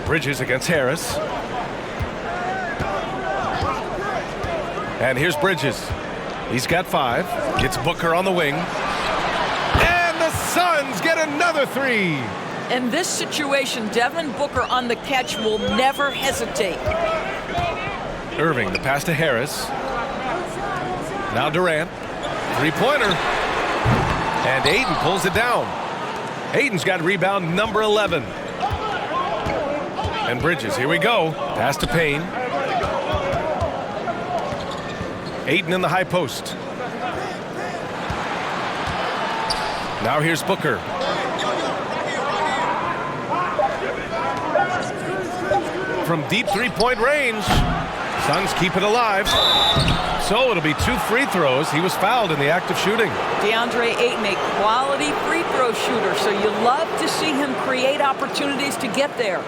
Bridges against Harris. And here's Bridges. He's got 5. Gets Booker on the wing. And the Suns get another 3. In this situation, Devin Booker on the catch will never hesitate. Irving, the pass to Harris. Now Durant. Three-pointer. And Ayton pulls it down. Ayton's got rebound number 11. And Bridges, here we go. Pass to Payne. Ayton in the high post. Now here's Booker. From deep three-point range. Suns keep it alive. So it'll be 2 free throws. He was fouled in the act of shooting. DeAndre Ayton, a quality free throw shooter, so you love to see him create opportunities to get there.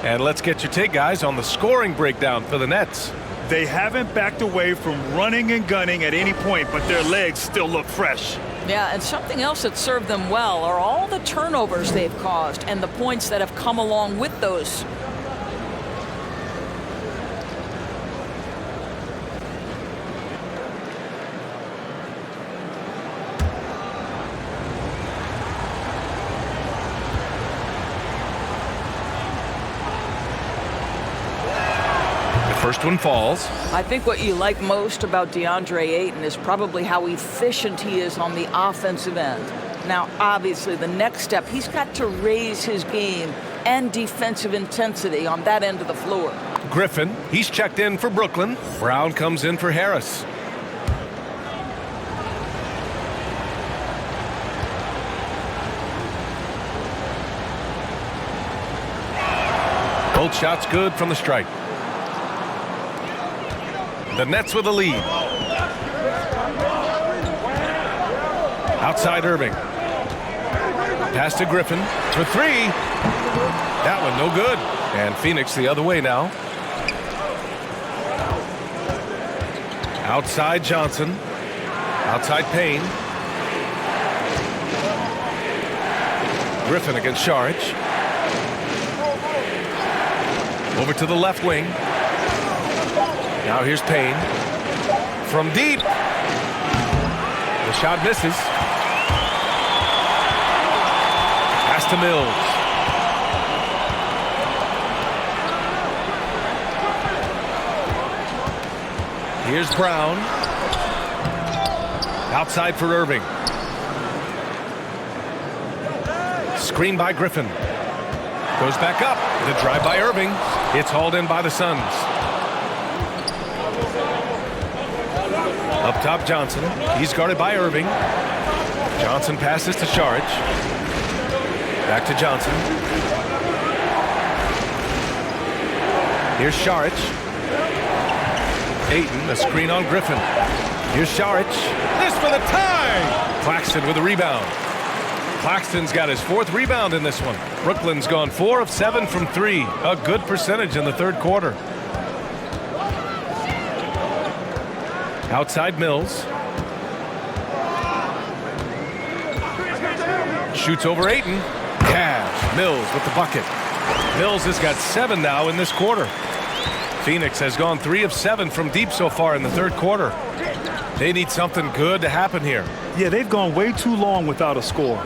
And let's get your take, guys, on the scoring breakdown for the Nets. They haven't backed away from running and gunning at any point, but their legs still look fresh. Yeah, and something else that served them well are all the turnovers they've caused and the points that have come along with those. First one falls. I think what you like most about DeAndre Ayton is probably how efficient he is on the offensive end. Now, obviously, the next step, he's got to raise his game and defensive intensity on that end of the floor. Griffin, he's checked in for Brooklyn. Brown comes in for Harris. Both shots good from the stripe. The Nets with a lead. Outside Irving. Pass to Griffin for three. That one no good. And Phoenix the other way now. Outside Johnson. Outside Payne. Griffin against Saric. Over to the left wing. Now here's Payne. From deep. The shot misses. Pass to Mills. Here's Brown. Outside for Irving. Screen by Griffin. Goes back up. The drive by Irving. It's hauled in by the Suns. Up top, Johnson. He's guarded by Irving. Johnson passes to Saric. Back to Johnson. Here's Saric. Ayton, a screen on Griffin. Here's Saric. This for the tie! Claxton with a rebound. Claxton's got his fourth rebound in this one. Brooklyn's gone 4 of 7 from 3. A good percentage in the third quarter. Outside Mills. Shoots over Ayton. Cash. Mills with the bucket. Mills has got 7 now in this quarter. Phoenix has gone 3 of 7 from deep so far in the third quarter. They need something good to happen here. Yeah, they've gone way too long without a score.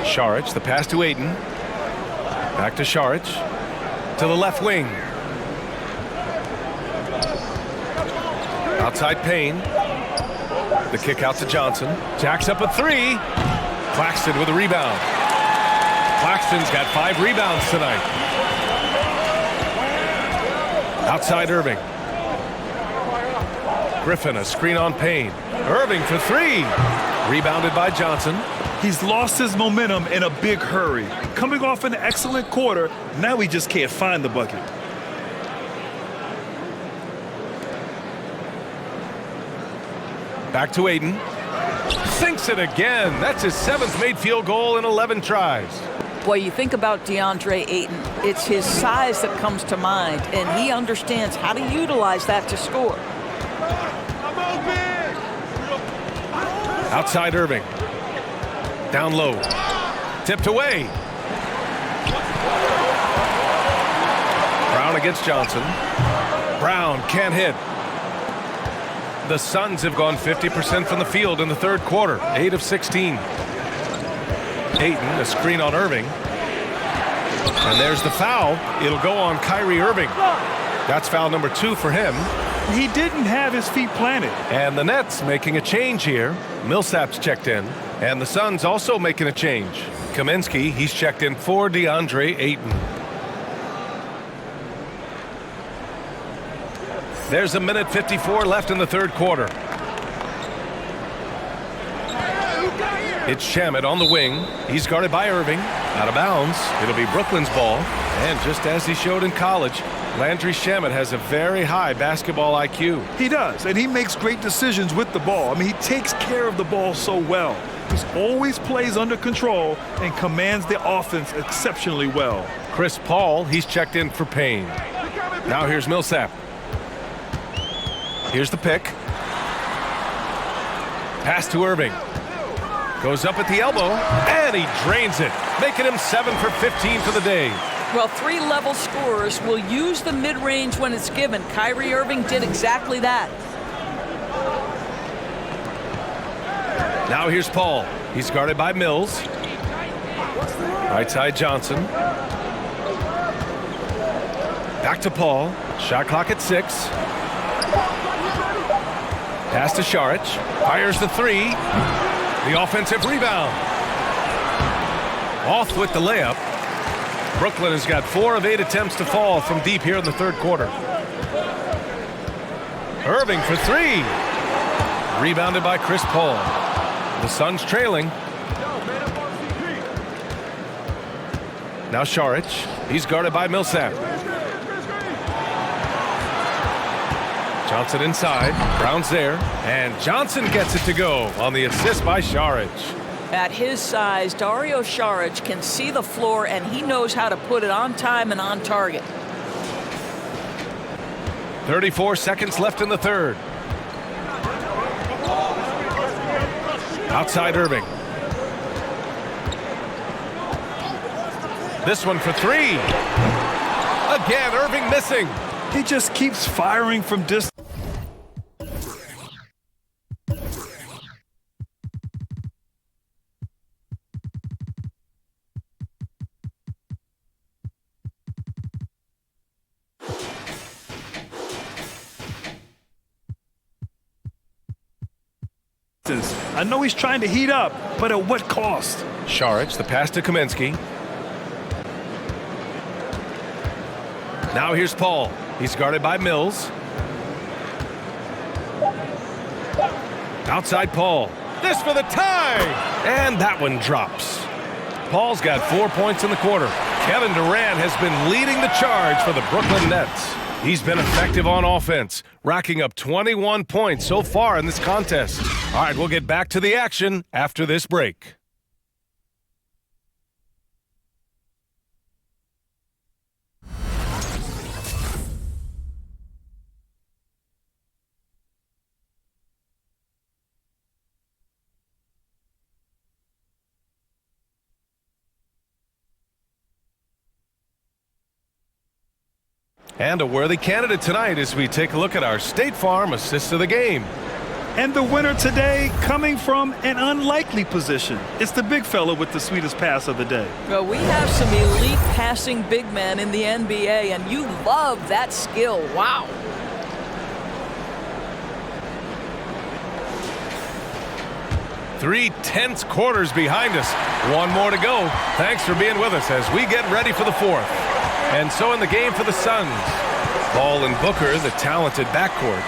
Saric, the pass to Ayton. Back to Saric. To the left wing. Outside Payne. The kick out to Johnson. Jacks up a 3. Claxton with a rebound. Claxton's got 5 rebounds tonight. Outside Irving. Griffin, a screen on Payne. Irving for 3. Rebounded by Johnson. He's lost his momentum in a big hurry. Coming off an excellent quarter, now he just can't find the bucket. Back to Ayton. Sinks it again. That's his 7th made field goal in 11 tries. Boy, you think about DeAndre Ayton, it's his size that comes to mind, and he understands how to utilize that to score. Outside Irving. Down low. Tipped away. Brown against Johnson. Brown can't hit. The Suns have gone 50% from the field in the third quarter. 8 of 16. Ayton, a screen on Irving. And there's the foul. It'll go on Kyrie Irving. That's foul number 2 for him. He didn't have his feet planted. And the Nets making a change here. Millsap's checked in. And the Suns also making a change. Kaminsky, he's checked in for DeAndre Ayton. There's a minute 54 left in the third quarter. It's Shamet on the wing. He's guarded by Irving. Out of bounds. It'll be Brooklyn's ball. And just as he showed in college, Landry Shamet has a very high basketball IQ. He does, and he makes great decisions with the ball. I mean, he takes care of the ball so well. He always plays under control and commands the offense exceptionally well. Chris Paul, he's checked in for Payne. Now here's Millsap. Here's the pick. Pass to Irving. Goes up at the elbow, and he drains it, making him 7 for 15 for the day. Well, three-level scorers will use the mid-range when it's given. Kyrie Irving did exactly that. Now here's Paul. He's guarded by Mills. Right side Johnson. Back to Paul. Shot clock at 6. Pass to Šarić. Fires the three. The offensive rebound. Off with the layup. Brooklyn has got 4 of 8 attempts to fall from deep here in the third quarter. Irving for 3. Rebounded by Chris Paul. The Suns trailing. Now Šarić. He's guarded by Millsap. Johnson inside. Brown's there. And Johnson gets it to go on the assist by Šarić. At his size, Dario Šarić can see the floor, and he knows how to put it on time and on target. 34 seconds left in the third. Outside Irving. This one for 3. Again, Irving missing. He just keeps firing from distance. I know he's trying to heat up, but at what cost? Šarić, the pass to Kaminsky. Now here's Paul. He's guarded by Mills. Outside Paul. This for the tie! And that one drops. Paul's got 4 points in the quarter. Kevin Durant has been leading the charge for the Brooklyn Nets. He's been effective on offense, racking up 21 points so far in this contest. All right, we'll get back to the action after this break. And a worthy candidate tonight as we take a look at our State Farm assist of the game. And the winner today coming from an unlikely position. It's the big fella with the sweetest pass of the day. Well, we have some elite passing big men in the NBA, and you love that skill. Wow. Three tense quarters behind us. One more to go. Thanks for being with us as we get ready for the fourth. And so in the game for the Suns, Paul and Booker, the talented backcourt.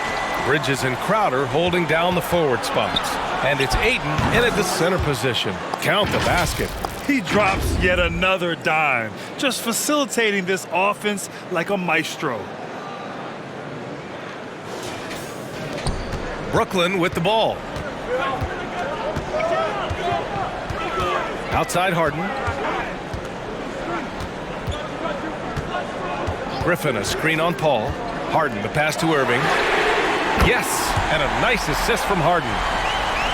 Bridges and Crowder holding down the forward spots. And it's Ayton in at the center position. Count the basket. He drops yet another dime, just facilitating this offense like a maestro. Brooklyn with the ball. Outside Harden. Griffin, a screen on Paul. Harden, the pass to Irving. Yes, and a nice assist from Harden.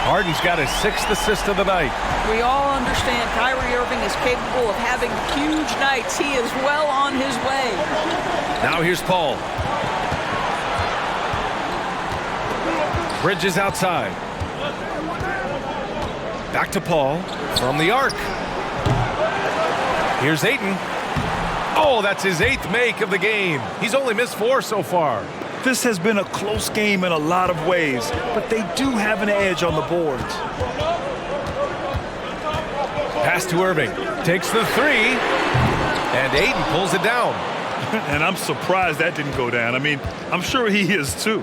Harden's got his 6th assist of the night. We all understand Kyrie Irving is capable of having huge nights. He is well on his way. Now here's Paul. Bridges outside. Back to Paul from the arc. Here's Ayton. Oh, that's his 8th make of the game. He's only missed 4 so far. This has been a close game in a lot of ways, but they do have an edge on the boards. Pass to Irving. Takes the 3. And Ayton pulls it down. And I'm surprised that didn't go down. I mean, I'm sure he is too.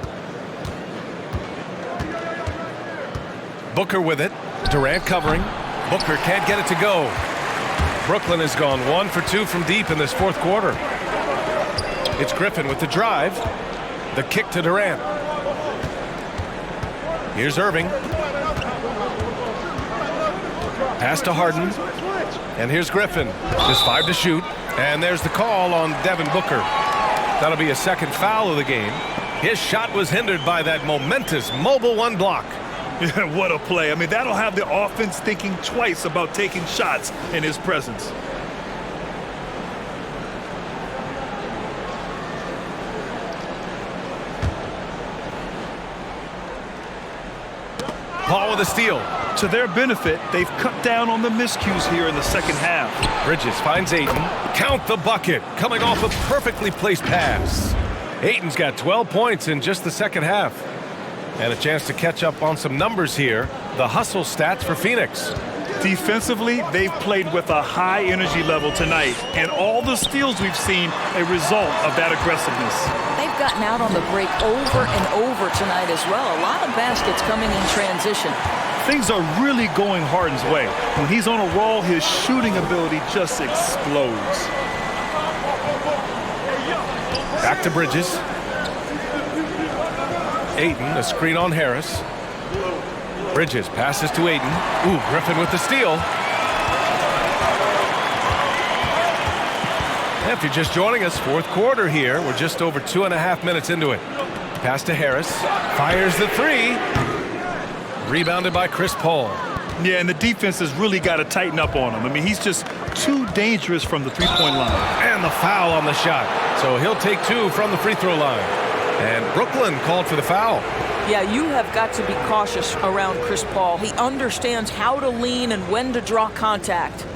Booker with it. Durant covering. Booker can't get it to go. Brooklyn has gone 1 for 2 from deep in this fourth quarter. It's Griffin with the drive. The kick to Durant. Here's Irving. Pass to Harden. And here's Griffin. Just 5 to shoot. And there's the call on Devin Booker. That'll be a second foul of the game. His shot was hindered by that momentous mobile one block. Yeah, what a play. I mean, that'll have the offense thinking twice about taking shots in his presence. Paul with a steal. To their benefit, they've cut down on the miscues here in the second half. Bridges finds Ayton. Count the bucket. Coming off a perfectly placed pass. Ayton's got 12 points in just the second half. And a chance to catch up on some numbers here. The hustle stats for Phoenix. Defensively, they've played with a high energy level tonight. And all the steals we've seen, a result of that aggressiveness. They've gotten out on the break over and over tonight as well. A lot of baskets coming in transition. Things are really going Harden's way. When he's on a roll, his shooting ability just explodes. Back to Bridges. Ayton, a screen on Harris. Bridges passes to Ayton. Ooh, Griffin with the steal. If you're just joining us, fourth quarter here. We're just over 2.5 minutes into it. Pass to Harris. Fires the three. Rebounded by Chris Paul. Yeah, and the defense has really got to tighten up on him. I mean, he's just too dangerous from the three-point line. And the foul on the shot. So he'll take 2 from the free throw line. And Brooklyn called for the foul. Yeah, you have got to be cautious around Chris Paul. He understands how to lean and when to draw contact.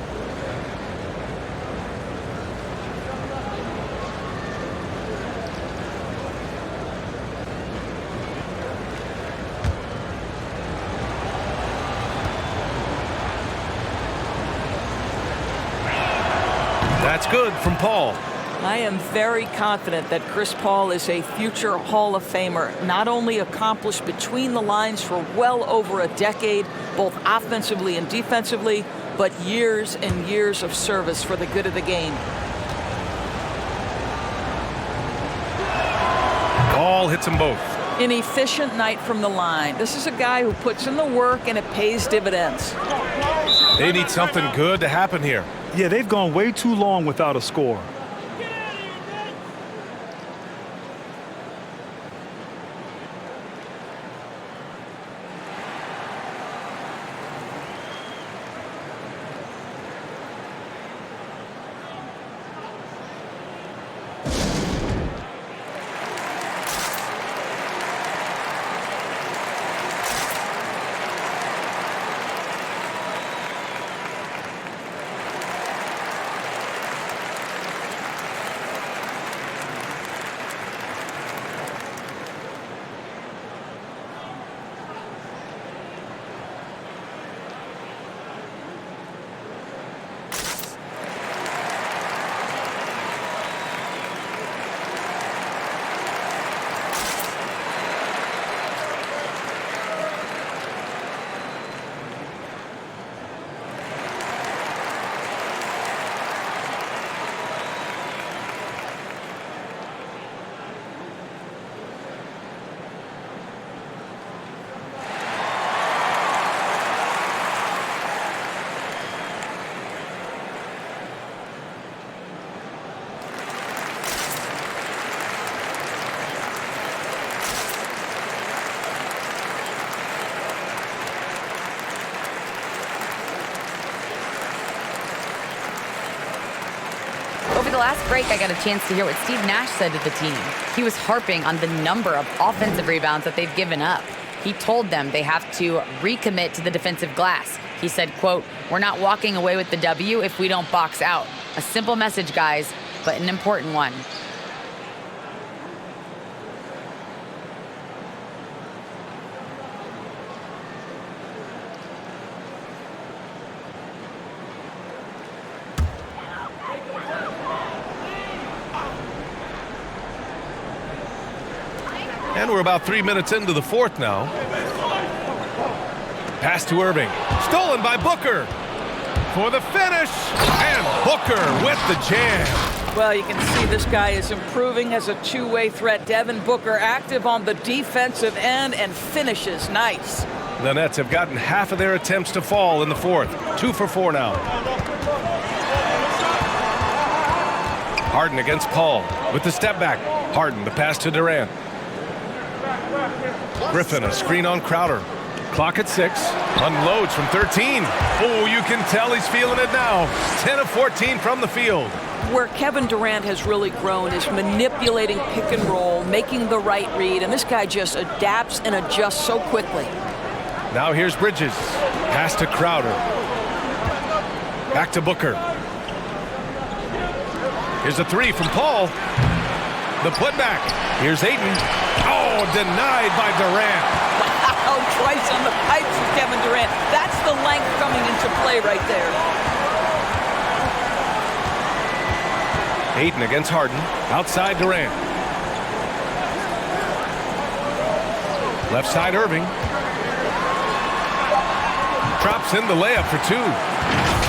That's good from Paul. I am very confident that Chris Paul is a future Hall of Famer, not only accomplished between the lines for well over a decade, both offensively and defensively, but years and years of service for the good of the game. Paul hits them both. An efficient night from the line. This is a guy who puts in the work and it pays dividends. They need something good to happen here. Yeah, they've gone way too long without a score. Over the last break, I got a chance to hear what Steve Nash said to the team. He was harping on the number of offensive rebounds that they've given up. He told them they have to recommit to the defensive glass. He said, quote, "We're not walking away with the W if we don't box out." A simple message, guys, but an important one. And we're about 3 minutes into the fourth now. Pass to Irving. Stolen by Booker. For the finish. And Booker with the jam. Well, you can see this guy is improving as a two-way threat. Devin Booker active on the defensive end and finishes nice. The Nets have gotten half of their attempts to fall in the fourth. 2 for 4 now. Harden against Paul with the step back. Harden, the pass to Durant. Griffin, a screen on Crowder. Clock at 6. Unloads from 13. Oh, you can tell he's feeling it now. 10 of 14 from the field. Where Kevin Durant has really grown is manipulating pick and roll, making the right read, and this guy just adapts and adjusts so quickly. Now here's Bridges. Pass to Crowder. Back to Booker. Here's a 3 from Paul. The putback. Here's Ayton. Oh, denied by Durant. Wow, twice on the pipes of Kevin Durant. That's the length coming into play right there. Ayton against Harden. Outside Durant. Left side Irving. Drops in the layup for 2.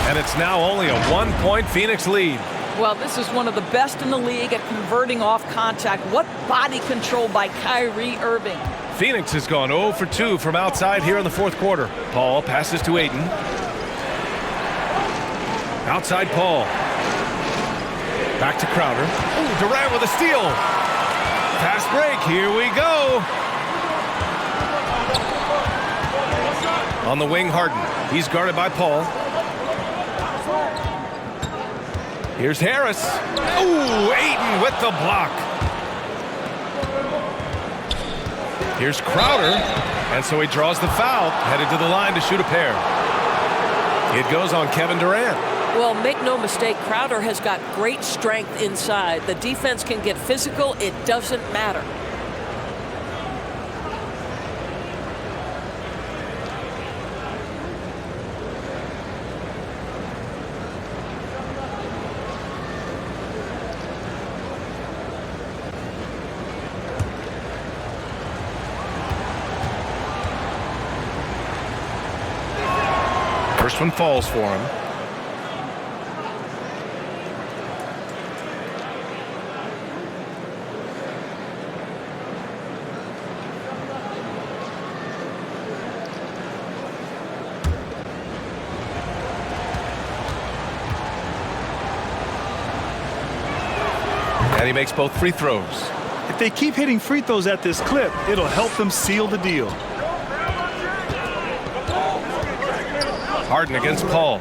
And it's now only a 1-point Phoenix lead. Well, this is one of the best in the league at converting off contact. What body control by Kyrie Irving. Phoenix has gone 0 for 2 from outside here in the fourth quarter. Paul passes to Ayton. Outside Paul. Back to Crowder. Ooh, Durant with a steal. Fast break. Here we go. On the wing, Harden. He's guarded by Paul. Here's Harris. Ooh, Ayton with the block. Here's Crowder. And so he draws the foul, headed to the line to shoot a pair. It goes on Kevin Durant. Well, make no mistake, Crowder has got great strength inside. The defense can get physical. It doesn't matter. First one falls for him. And he makes both free throws. If they keep hitting free throws at this clip, it'll help them seal the deal. Harden against Paul.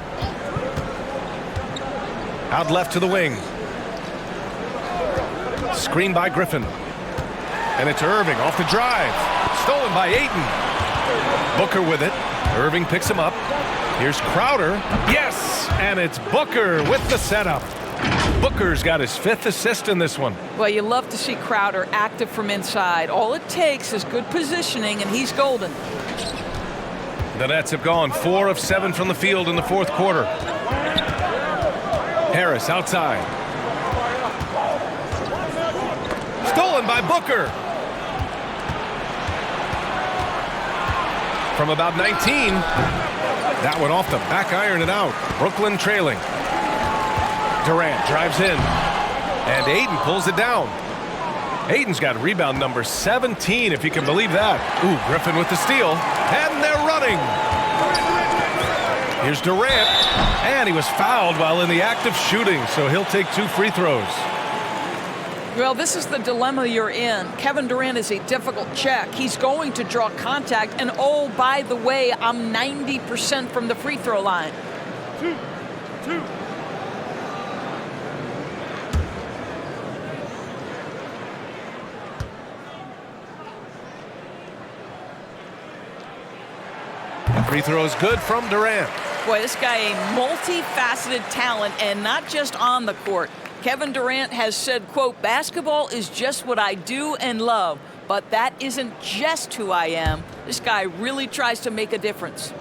Out left to the wing. Screen by Griffin. And it's Irving off the drive. Stolen by Ayton. Booker with it. Irving picks him up. Here's Crowder. Yes! And it's Booker with the setup. Booker's got his 5th assist in this one. Well, you love to see Crowder active from inside. All it takes is good positioning, and he's golden. The Nets have gone 4 of 7 from the field in the fourth quarter. Harris outside. Stolen by Booker. From about 19. That one off the back iron and out. Brooklyn trailing. Durant drives in. And Ayton pulls it down. Ayton's got rebound number 17, if you can believe that. Ooh, Griffin with the steal. And they're running. Here's Durant. And he was fouled while in the act of shooting, so he'll take 2 free throws. Well, this is the dilemma you're in. Kevin Durant is a difficult check. He's going to draw contact. And oh, by the way, I'm 90% from the free throw line. 2. Free throw is good from Durant. Boy, this guy a multifaceted talent, and not just on the court. Kevin Durant has said, quote, basketball is just what I do and love, but that isn't just who I am. This guy really tries to make a difference.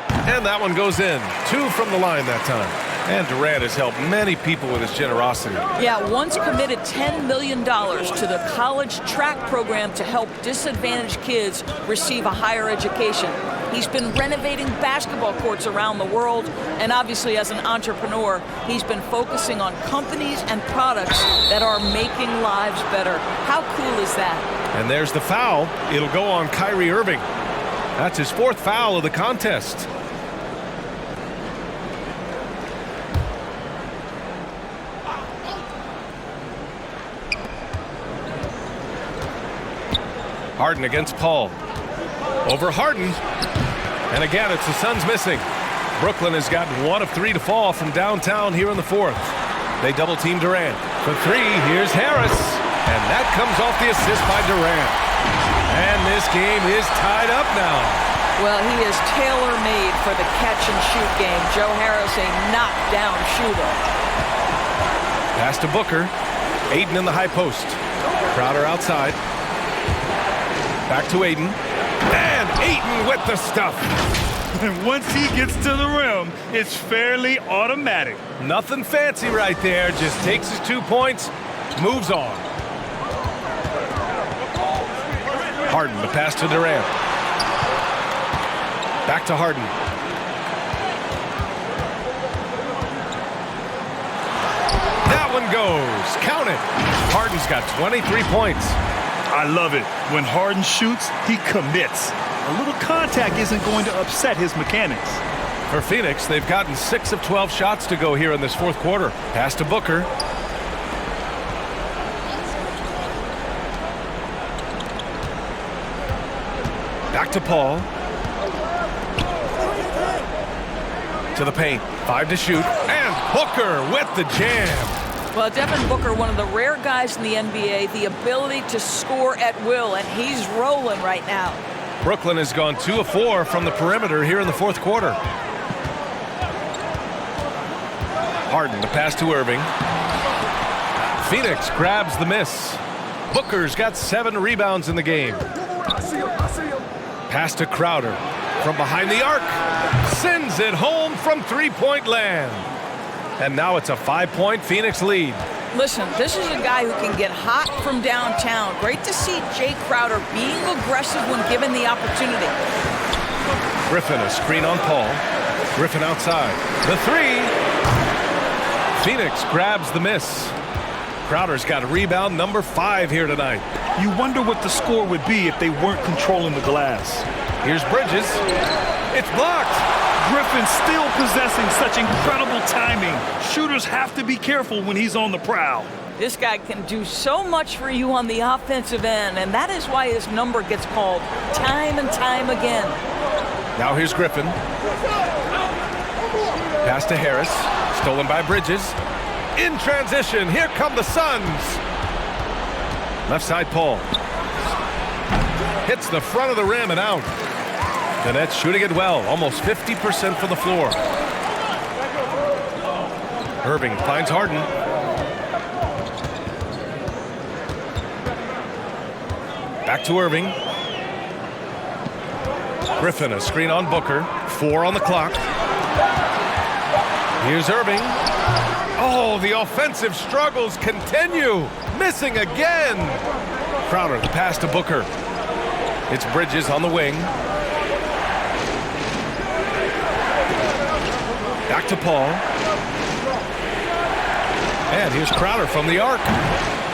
And that one goes in. 2 from the line that time. And Durant has helped many people with his generosity. Yeah, once committed $10 million to the college track program to help disadvantaged kids receive a higher education. He's been renovating basketball courts around the world, and obviously as an entrepreneur, he's been focusing on companies and products that are making lives better. How cool is that? And there's the foul. It'll go on Kyrie Irving. That's his 4th foul of the contest. Harden against Paul. Over Harden. And again, it's the Suns missing. Brooklyn has gotten 1 of 3 to fall from downtown here in the 4th. They double-team Durant. For 3, here's Harris. And that comes off the assist by Durant. And this game is tied up now. Well, he is tailor-made for the catch-and-shoot game. Joe Harris, a knockdown shooter. Pass to Booker. Aiden in the high post. Crowder outside. Back to Aiden. And Aiden with the stuff. And once he gets to the rim, it's fairly automatic. Nothing fancy right there. Just takes his 2 points, moves on. Harden, the pass to Durant. Back to Harden. That one goes. Count it. Harden's got 23 points. I love it. When Harden shoots, he commits. A little contact isn't going to upset his mechanics. For Phoenix, they've gotten 6 of 12 shots to go here in this 4th quarter. Pass to Booker. Back to Paul. To the paint. 5 to shoot. And Booker with the jam. Well, Devin Booker, one of the rare guys in the NBA, the ability to score at will, and he's rolling right now. Brooklyn has gone 2 of 4 from the perimeter here in the 4th quarter. Harden, the pass to Irving. Phoenix grabs the miss. Booker's got 7 rebounds in the game. Pass to Crowder from behind the arc. Sends it home from 3-point land. And now it's a 5-point Phoenix lead. Listen, this is a guy who can get hot from downtown. Great to see Jay Crowder being aggressive when given the opportunity. Griffin, a screen on Paul. Griffin outside. The 3. Phoenix grabs the miss. Crowder's got a rebound number 5 here tonight. You wonder what the score would be if they weren't controlling the glass. Here's Bridges. It's blocked. Griffin still possessing such incredible timing. Shooters have to be careful when he's on the prowl. This guy can do so much for you on the offensive end, and that is why his number gets called time and time again. Now here's Griffin. Pass to Harris. Stolen by Bridges. In transition, here come the Suns. Left side, Paul. Hits the front of the rim and out. The Nets shooting it well, almost 50% from the floor. Irving finds Harden. Back to Irving. Griffin, a screen on Booker. 4 on the clock. Here's Irving. Oh, the offensive struggles continue. Missing again. Crowder, the pass to Booker. It's Bridges on the wing. Back to Paul. And here's Crowder from the arc.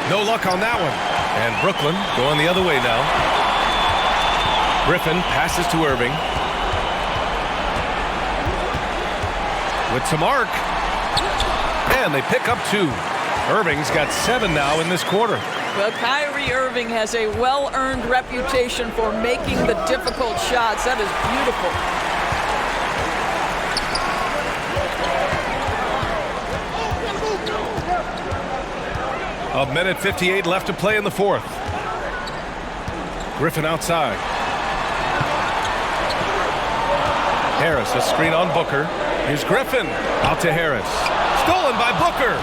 No luck on that one. And Brooklyn going the other way now. Griffin passes to Irving. With some arc. And they pick up 2. Irving's got 7 now in this quarter. Well, Kyrie Irving has a well-earned reputation for making the difficult shots. That is beautiful. A minute 58 left to play in the 4th. Griffin outside. Harris, a screen on Booker. Here's Griffin. Out to Harris. Stolen by Booker.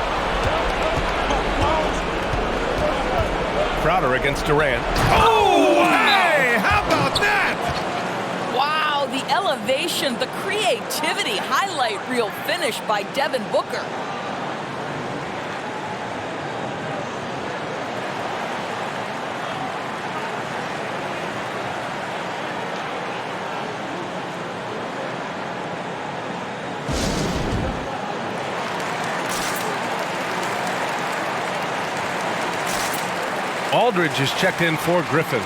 Crowder against Durant. Oh, hey! How about that? Wow, the elevation, the creativity, highlight reel finish by Devin Booker. Aldridge is checked in for Griffin.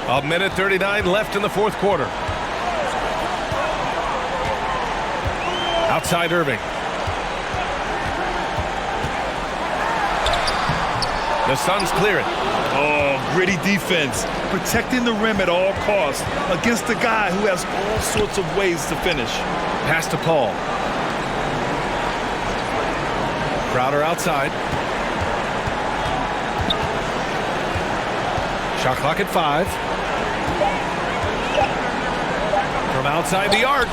A minute 39 left in the fourth quarter. Outside Irving. The Suns clear it. Oh, gritty defense. Protecting the rim at all costs against a guy who has all sorts of ways to finish. Pass to Paul. Crowder outside. Shot clock at 5. From outside the arc.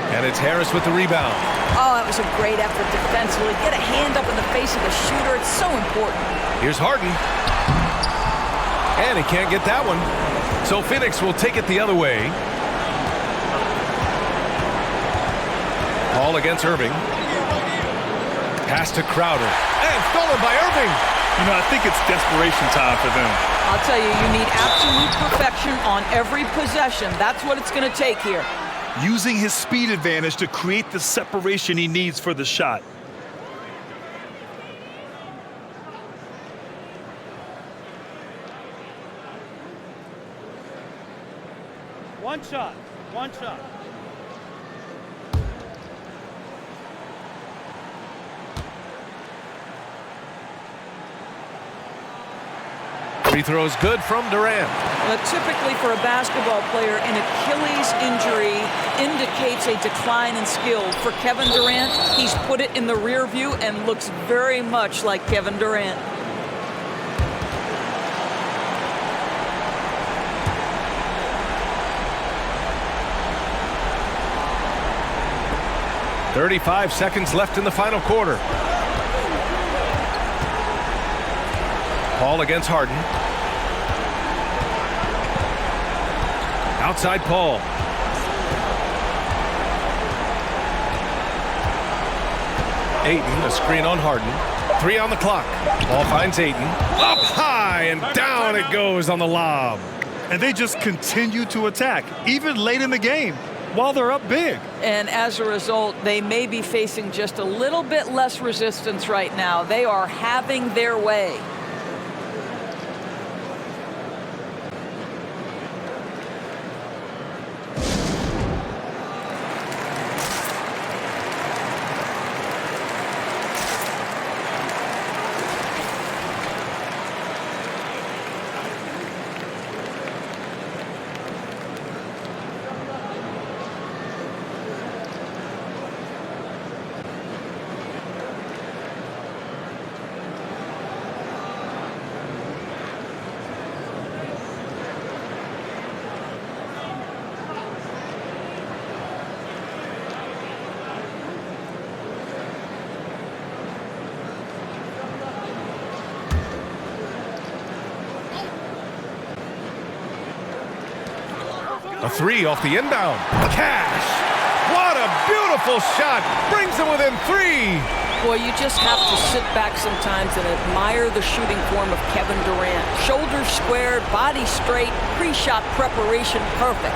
And it's Harris with the rebound. Oh, that was a great effort defensively. Get a hand up in the face of the shooter. It's so important. Here's Harden. And he can't get that one. So Phoenix will take it the other way. Ball against Irving. Pass to Crowder. And stolen by Irving. You know, I think it's desperation time for them. I'll tell you, you need absolute perfection on every possession. That's what it's going to take here. Using his speed advantage to create the separation he needs for the shot. One shot. One shot. Free throws good from Durant. Typically for a basketball player, an Achilles injury indicates a decline in skill. For Kevin Durant, he's put it in the rear view and looks very much like Kevin Durant. .35 seconds left in the final quarter. Paul against Harden. Outside Paul. Ayton, a screen on Harden. 3 on the clock. Ball finds Ayton. Up high and down it goes on the lob. And they just continue to attack, even late in the game, while they're up big. And as a result, they may be facing just a little bit less resistance right now. They are having their way. A 3 off the inbound. Cash! What a beautiful shot! Brings them within 3! Boy, you just have to sit back sometimes and admire the shooting form of Kevin Durant. Shoulders squared, body straight, pre-shot preparation perfect.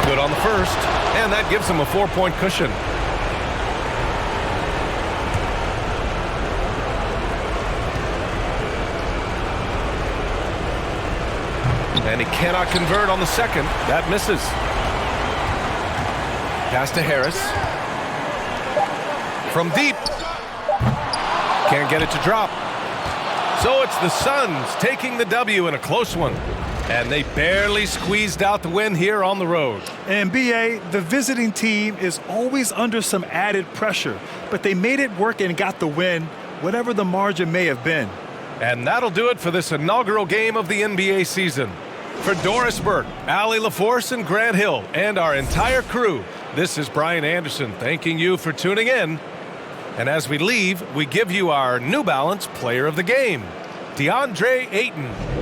Good on the first, and that gives them a 4-point cushion. And he cannot convert on the second. That misses. Pass to Harris. From deep. Can't get it to drop. So it's the Suns taking the W in a close one. And they barely squeezed out the win here on the road. And B.A., the visiting team is always under some added pressure, but they made it work and got the win, whatever the margin may have been. And that'll do it for this inaugural game of the NBA season. For Doris Burke, Allie LaForce, and Grant Hill, and our entire crew, this is Brian Anderson thanking you for tuning in. And as we leave, we give you our New Balance Player of the Game, DeAndre Ayton.